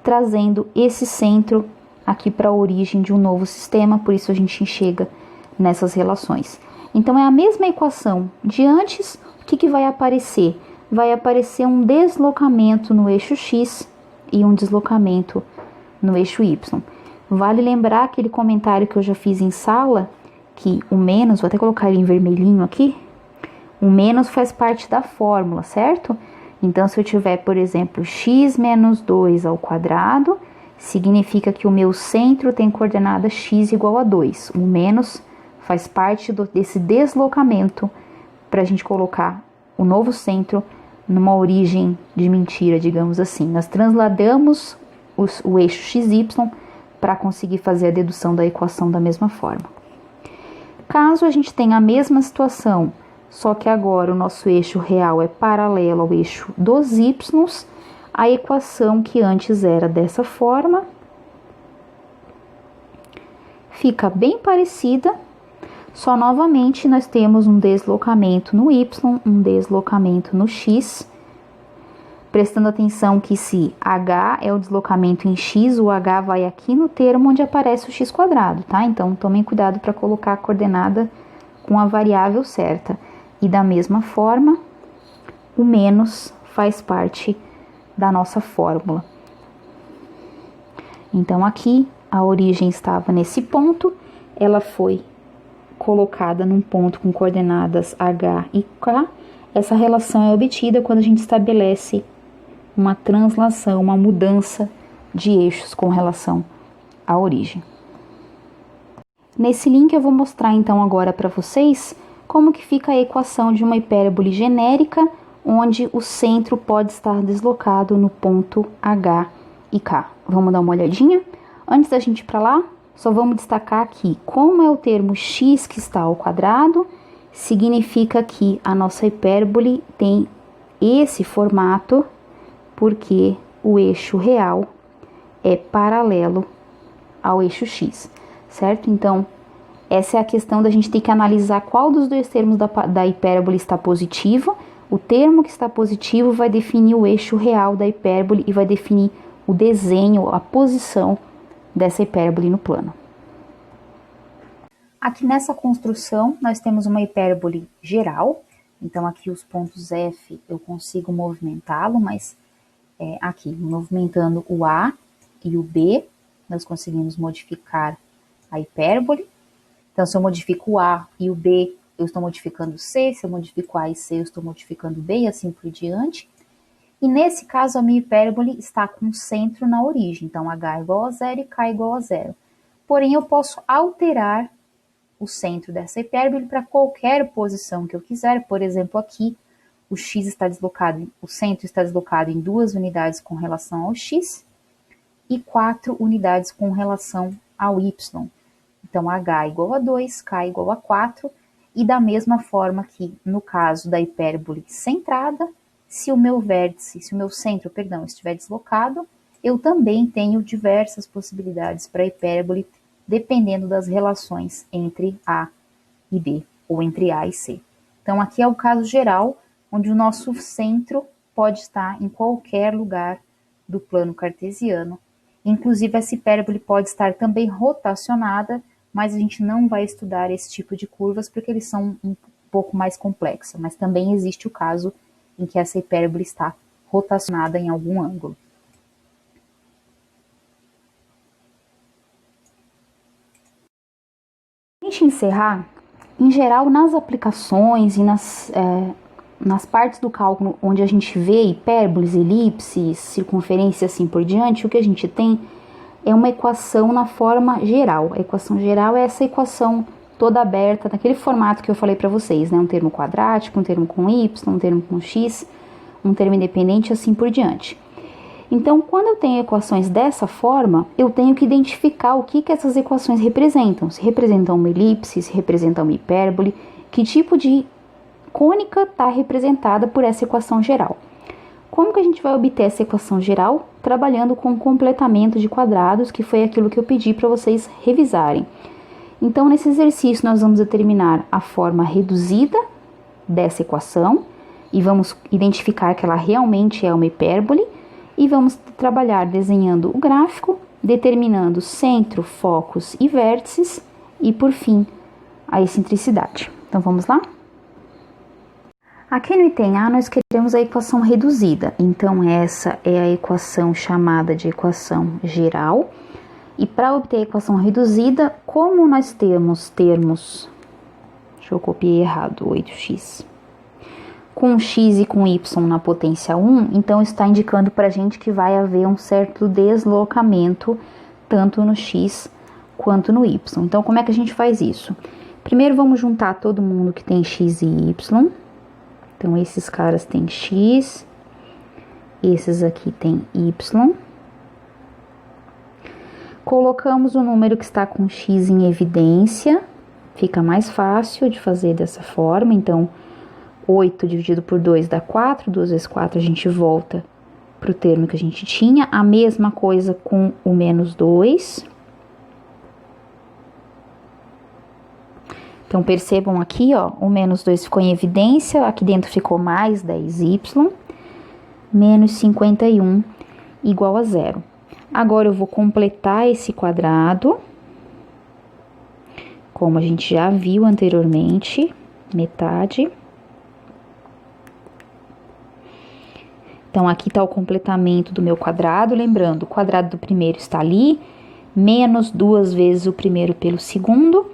trazendo esse centro aqui para a origem de um novo sistema, por isso a gente chega nessas relações. Então, é a mesma equação de antes, o que vai aparecer? Vai aparecer um deslocamento no eixo x e um deslocamento no eixo y. Vale lembrar aquele comentário que eu já fiz em sala, que o menos, vou até colocar ele em vermelhinho aqui, o menos faz parte da fórmula, certo? Então, se eu tiver, por exemplo, x menos 2 ao quadrado, significa que o meu centro tem coordenada x igual a 2. O menos faz parte desse deslocamento para a gente colocar o novo centro numa origem de mentira, digamos assim. Nós transladamos o eixo XY para conseguir fazer a dedução da equação da mesma forma. Caso a gente tenha a mesma situação, só que agora o nosso eixo real é paralelo ao eixo dos Y, a equação que antes era dessa forma fica bem parecida, só novamente nós temos um deslocamento no Y, um deslocamento no X, prestando atenção que se h é o deslocamento em x, o h vai aqui no termo onde aparece o x², tá? Então, tomem cuidado para colocar a coordenada com a variável certa. E da mesma forma, o menos faz parte da nossa fórmula. Então, aqui, a origem estava nesse ponto, ela foi colocada num ponto com coordenadas h e k. Essa relação é obtida quando a gente estabelece uma translação, uma mudança de eixos com relação à origem. Nesse link eu vou mostrar então agora para vocês como que fica a equação de uma hipérbole genérica, onde o centro pode estar deslocado no ponto H e K. Vamos dar uma olhadinha? Antes da gente ir para lá, só vamos destacar aqui, como é o termo x que está ao quadrado, significa que a nossa hipérbole tem esse formato, porque o eixo real é paralelo ao eixo x, certo? Então, essa é a questão da gente ter que analisar qual dos dois termos da hipérbole está positivo. O termo que está positivo vai definir o eixo real da hipérbole e vai definir o desenho, a posição dessa hipérbole no plano. Aqui nessa construção, nós temos uma hipérbole geral. Então, aqui os pontos F eu consigo movimentá-lo, mas aqui, movimentando o A e o B, nós conseguimos modificar a hipérbole. Então, se eu modifico o A e o B, eu estou modificando o C, se eu modifico A e C, eu estou modificando o B e assim por diante. E nesse caso, a minha hipérbole está com centro na origem, então H é igual a 0 e K é igual a 0. Porém, eu posso alterar o centro dessa hipérbole para qualquer posição que eu quiser. Por exemplo, aqui, o x está deslocado, o centro está deslocado em 2 unidades com relação ao x e 4 unidades com relação ao y. Então, H igual a 2, K igual a 4, e da mesma forma que no caso da hipérbole centrada, se o meu centro, estiver deslocado, eu também tenho diversas possibilidades para a hipérbole, dependendo das relações entre A e B, ou entre A e C. Então, aqui é o caso geral, onde o nosso centro pode estar em qualquer lugar do plano cartesiano. Inclusive, essa hipérbole pode estar também rotacionada, mas a gente não vai estudar esse tipo de curvas porque eles são um pouco mais complexos. Mas também existe o caso em que essa hipérbole está rotacionada em algum ângulo. Para a gente encerrar, em geral, nas aplicações e nas partes do cálculo onde a gente vê hipérboles, elipses, circunferência e assim por diante, o que a gente tem é uma equação na forma geral. A equação geral é essa equação toda aberta, naquele formato que eu falei para vocês, né? Um termo quadrático, um termo com y, um termo com x, um termo independente e assim por diante. Então, quando eu tenho equações dessa forma, eu tenho que identificar o que essas equações representam. Se representam uma elipse, se representam uma hipérbole, que tipo de cônica está representada por essa equação geral. Como que a gente vai obter essa equação geral? Trabalhando com completamento de quadrados, que foi aquilo que eu pedi para vocês revisarem. Então, nesse exercício, nós vamos determinar a forma reduzida dessa equação e vamos identificar que ela realmente é uma hipérbole e vamos trabalhar desenhando o gráfico, determinando centro, focos e vértices e, por fim, a excentricidade. Então, vamos lá? Aqui no item A, nós queremos a equação reduzida. Então, essa é a equação chamada de equação geral. E para obter a equação reduzida, como nós temos termos, deixa eu copiar errado, 8x, com x e com y na potência 1, então está indicando para a gente que vai haver um certo deslocamento, tanto no x quanto no y. Então, como é que a gente faz isso? Primeiro, vamos juntar todo mundo que tem x e y. Então, esses caras têm x, esses aqui têm y. Colocamos o número que está com x em evidência, fica mais fácil de fazer dessa forma. Então, 8 dividido por 2 dá 4, 2 vezes 4 a gente volta para o termo que a gente tinha. A mesma coisa com o menos 2. Então, percebam aqui, ó, o menos 2 ficou em evidência, aqui dentro ficou mais 10y. menos 51 igual a zero. Agora, eu vou completar esse quadrado, como a gente já viu anteriormente, metade. Então, aqui tá o completamento do meu quadrado, lembrando, o quadrado do primeiro está ali, menos 2 vezes o primeiro pelo segundo,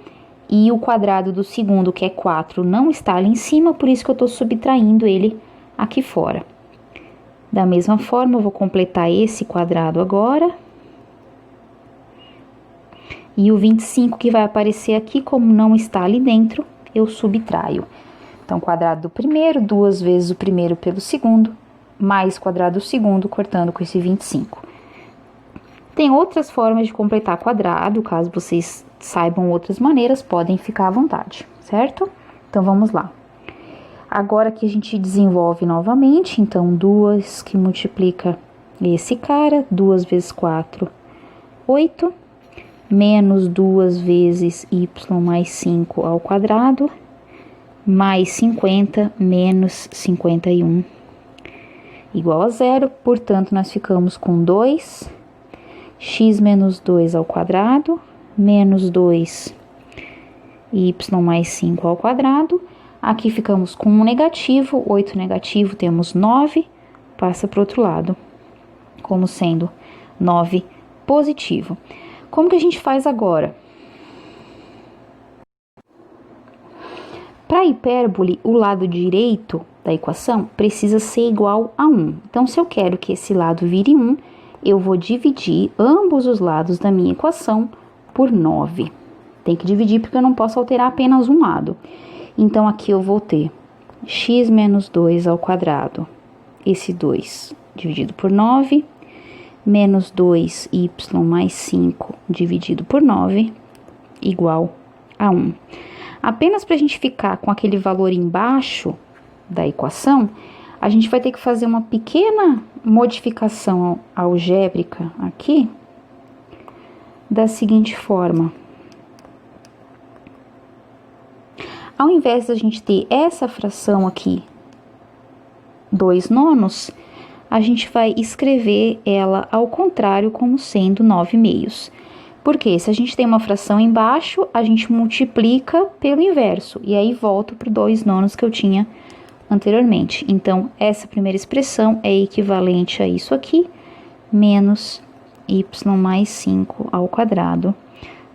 e o quadrado do segundo, que é 4, não está ali em cima, por isso que eu tô subtraindo ele aqui fora. Da mesma forma, eu vou completar esse quadrado agora. E o 25 que vai aparecer aqui, como não está ali dentro, eu subtraio. Então, quadrado do primeiro, 2 vezes o primeiro pelo segundo, mais quadrado do segundo, cortando com esse 25. Tem outras formas de completar quadrado, caso vocês saibam outras maneiras, podem ficar à vontade, certo? Então, vamos lá. Agora que a gente desenvolve novamente, então, 2 que multiplica esse cara, 2 vezes 4, 8, menos 2 vezes y mais 5 ao quadrado, mais 50 menos 51, igual a zero, portanto, nós ficamos com 2, x menos 2 ao quadrado, menos 2, y mais 5 ao quadrado. Aqui ficamos com um negativo, 8 negativo, temos 9, passa para o outro lado, como sendo 9 positivo. Como que a gente faz agora? Para a hipérbole, o lado direito da equação precisa ser igual a 1. Então, se eu quero que esse lado vire 1, eu vou dividir ambos os lados da minha equação por 9. Tem que dividir porque eu não posso alterar apenas um lado. Então, aqui eu vou ter x menos 2 ao quadrado, esse 2 dividido por 9, menos 2y mais 5 dividido por 9, igual a 1. Apenas para a gente ficar com aquele valor embaixo da equação, a gente vai ter que fazer uma pequena modificação algébrica aqui, da seguinte forma. Ao invés da gente ter essa fração aqui, 2 nonos, a gente vai escrever ela ao contrário como sendo 9 meios. Porque se a gente tem uma fração embaixo, a gente multiplica pelo inverso, e aí volta para o 2 nonos que eu tinha anteriormente. Então, essa primeira expressão é equivalente a isso aqui, menos y mais 5 ao quadrado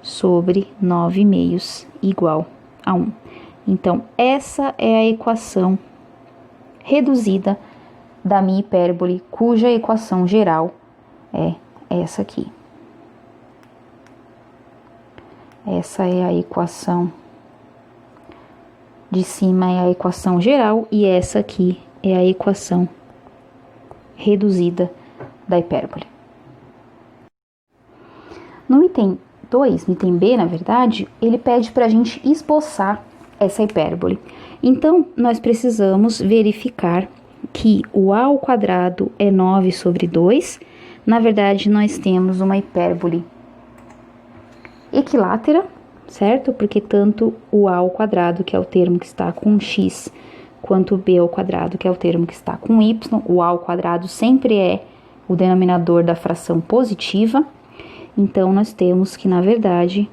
sobre 9 meios igual a 1. Então, essa é a equação reduzida da minha hipérbole, cuja equação geral é essa aqui. Essa é a equação de cima, é a equação geral, e essa aqui é a equação reduzida da hipérbole. No item 2, no item B, na verdade, ele pede para a gente esboçar essa hipérbole. Então, nós precisamos verificar que o a ao quadrado é 9 sobre 2. Na verdade, nós temos uma hipérbole equilátera, certo? Porque tanto o a ao quadrado, que é o termo que está com x, quanto o b ao quadrado, que é o termo que está com y, o a ao quadrado sempre é o denominador da fração positiva. Então, nós temos que, na verdade,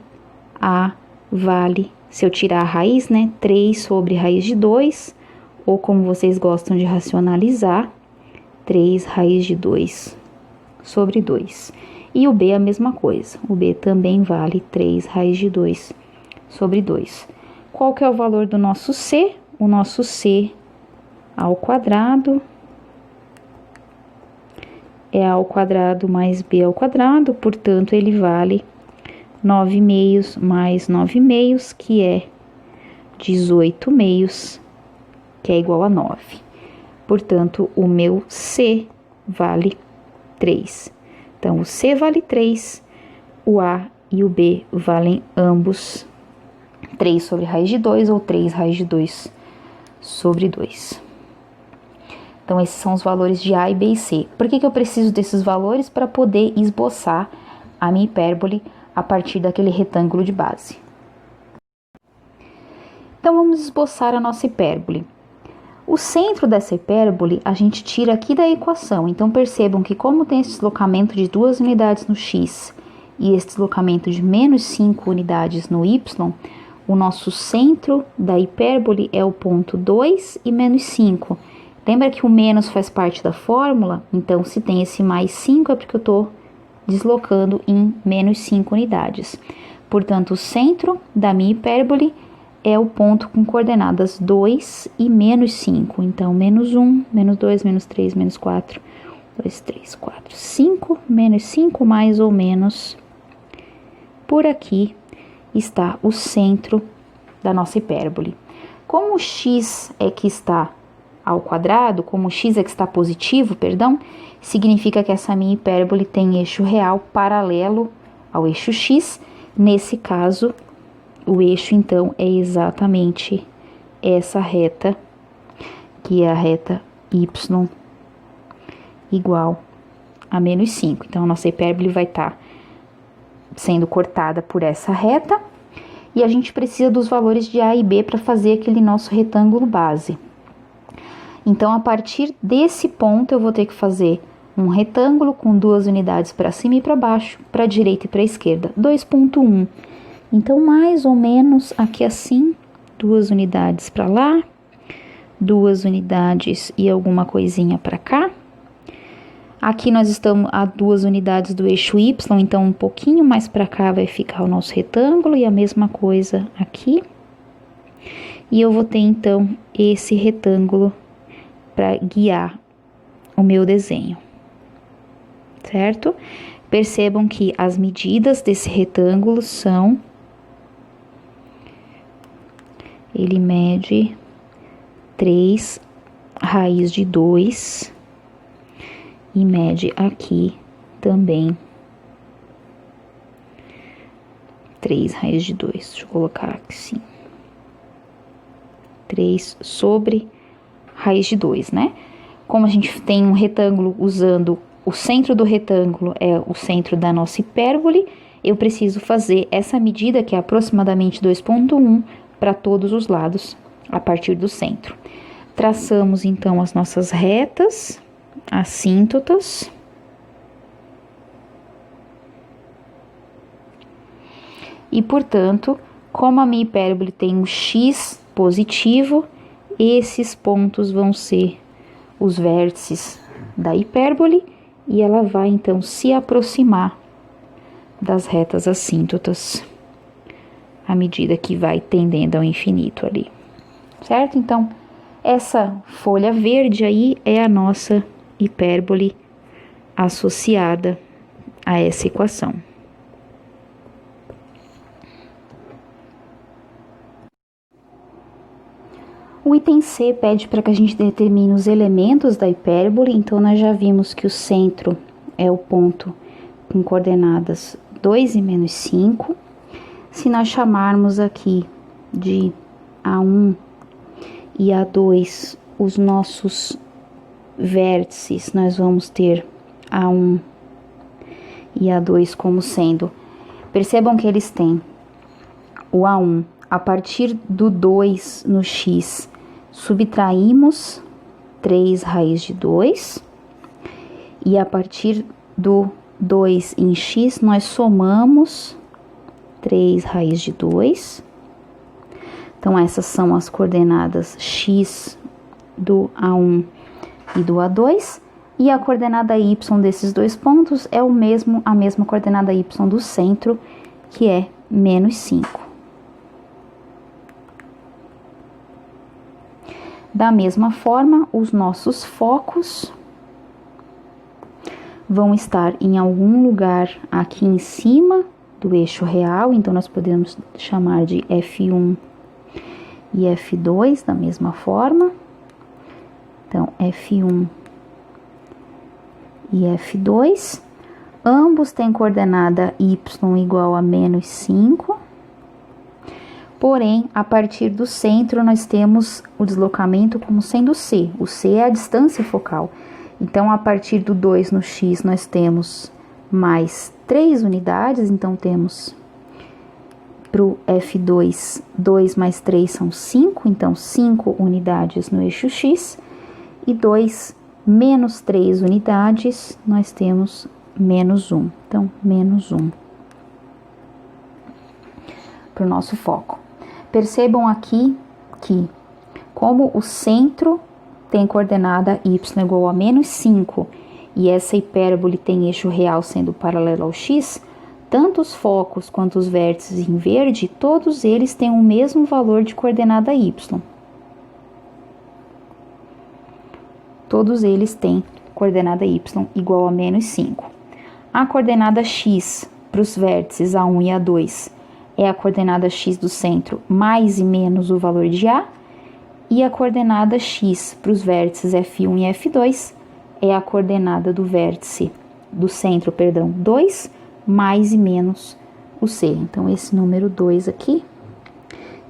a vale, se eu tirar a raiz, né, 3 sobre raiz de 2, ou como vocês gostam de racionalizar, 3 raiz de 2 sobre 2. E o b é a mesma coisa, o b também vale 3 raiz de 2 sobre 2. Qual que é o valor do nosso c? O nosso c ao quadrado é a ao quadrado mais b ao quadrado, portanto, ele vale 9 meios mais 9 meios, que é 18 meios, que é igual a 9. Portanto, o meu C vale 3. Então, o C vale 3, o A e o B valem ambos 3 sobre raiz de 2 ou 3 raiz de 2 sobre 2. Então, esses são os valores de A e B e C. Por que eu preciso desses valores? Para poder esboçar a minha hipérbole a partir daquele retângulo de base. Então, vamos esboçar a nossa hipérbole. O centro dessa hipérbole a gente tira aqui da equação, então percebam que como tem esse deslocamento de 2 unidades no x e esse deslocamento de menos 5 unidades no y, o nosso centro da hipérbole é o ponto 2 e menos 5. Lembra que o menos faz parte da fórmula? Então, se tem esse mais 5 é porque eu estou deslocando em menos 5 unidades. Portanto, o centro da minha hipérbole é o ponto com coordenadas 2 e menos 5. Então, menos 1, menos 2, menos 3, menos 4, 2, 3, 4, 5, menos 5, mais ou menos. Por aqui está o centro da nossa hipérbole. Como o x é que está ao quadrado, como o x é que está positivo, perdão, significa que essa minha hipérbole tem eixo real paralelo ao eixo x. Nesse caso, o eixo, então, é exatamente essa reta, que é a reta y igual a menos 5. Então, a nossa hipérbole vai estar sendo cortada por essa reta, e a gente precisa dos valores de a e b para fazer aquele nosso retângulo base. Então, a partir desse ponto, eu vou ter que fazer um retângulo com 2 unidades para cima e para baixo, para a direita e para a esquerda, 2.1. Então, mais ou menos aqui assim, 2 unidades para lá, 2 unidades e alguma coisinha para cá. Aqui nós estamos a 2 unidades do eixo y, então um pouquinho mais para cá vai ficar o nosso retângulo e a mesma coisa aqui. E eu vou ter então esse retângulo para guiar o meu desenho, certo? Percebam que as medidas desse retângulo são... Ele mede 3 raiz de 2 e mede aqui também 3 raiz de 2. Deixa eu colocar aqui assim. 3 sobre raiz de 2, né? Como a gente tem um retângulo usando o centro do retângulo é o centro da nossa hipérbole, eu preciso fazer essa medida, que é aproximadamente 2.1, para todos os lados, a partir do centro. Traçamos, então, as nossas retas, assíntotas. E, portanto, como a minha hipérbole tem um x positivo, esses pontos vão ser os vértices da hipérbole, e ela vai, então, se aproximar das retas assíntotas, à medida que vai tendendo ao infinito ali, certo? Então, essa folha verde aí é a nossa hipérbole associada a essa equação. O item C pede para que a gente determine os elementos da hipérbole, então nós já vimos que o centro é o ponto com coordenadas 2 e menos 5. Se nós chamarmos aqui de A1 e A2 os nossos vértices, nós vamos ter A1 e A2 como sendo. Percebam que eles têm o A1, a partir do 2 no x, subtraímos 3 raiz de 2, e a partir do 2 em x, nós somamos 3 raiz de 2. Então, essas são as coordenadas x do A1 e do A2. E a coordenada y desses dois pontos é a mesma coordenada y do centro, que é menos 5. Da mesma forma, os nossos focos vão estar em algum lugar aqui em cima do eixo real, então nós podemos chamar de F1 e F2 da mesma forma. Então, F1 e F2, ambos têm coordenada y igual a menos 5, porém, a partir do centro nós temos o deslocamento como sendo C. O C é a distância focal, então a partir do 2 no x nós temos mais 3 unidades, então temos para o F2, 2 mais 3 são 5, então 5 unidades no eixo X, e 2 menos 3 unidades, nós temos menos 1. Então, menos 1 para o nosso foco. Percebam aqui que, como o centro tem coordenada y igual a menos 5, e essa hipérbole tem eixo real sendo paralelo ao x, tanto os focos quanto os vértices em verde, todos eles têm o mesmo valor de coordenada y. Todos eles têm coordenada y igual a menos 5. A coordenada x para os vértices A1 e A2 é a coordenada x do centro mais e menos o valor de A, e a coordenada x para os vértices F1 e F2 é a coordenada do vértice do centro, 2, mais e menos o C. Então, esse número 2 aqui,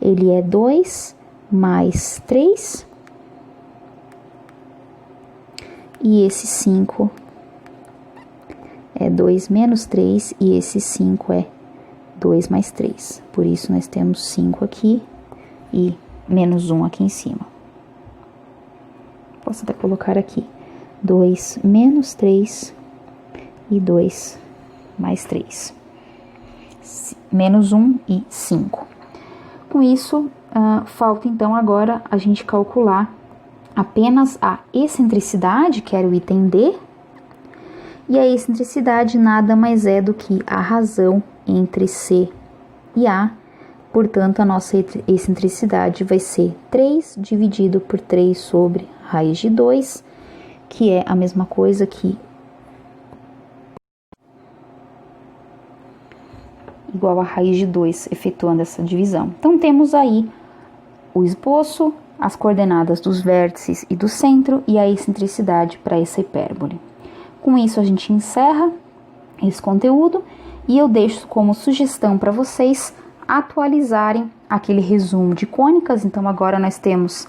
ele é 2 mais 3, e esse 5 é 2 menos 3, e esse 5 é 2 mais 3. Por isso, nós temos 5 aqui e menos 1 aqui em cima. Posso até colocar aqui 2 menos 3 e 2 mais 3. Menos 1 e 5. Com isso, falta então agora a gente calcular apenas a excentricidade, que era o item D, e a excentricidade nada mais é do que a razão entre C e A. Portanto, a nossa excentricidade vai ser 3 dividido por 3 sobre raiz de 2, que é a mesma coisa que igual a raiz de 2, efetuando essa divisão. Então, temos aí o esboço, as coordenadas dos vértices e do centro e a excentricidade para essa hipérbole. Com isso, a gente encerra esse conteúdo e eu deixo como sugestão para vocês atualizarem aquele resumo de cônicas. Então, agora nós temos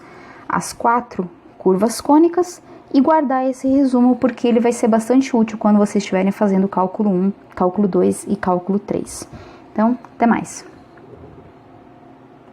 as 4 curvas cônicas, e guardar esse resumo porque ele vai ser bastante útil quando vocês estiverem fazendo cálculo 1, cálculo 2 e cálculo 3. Então, até mais!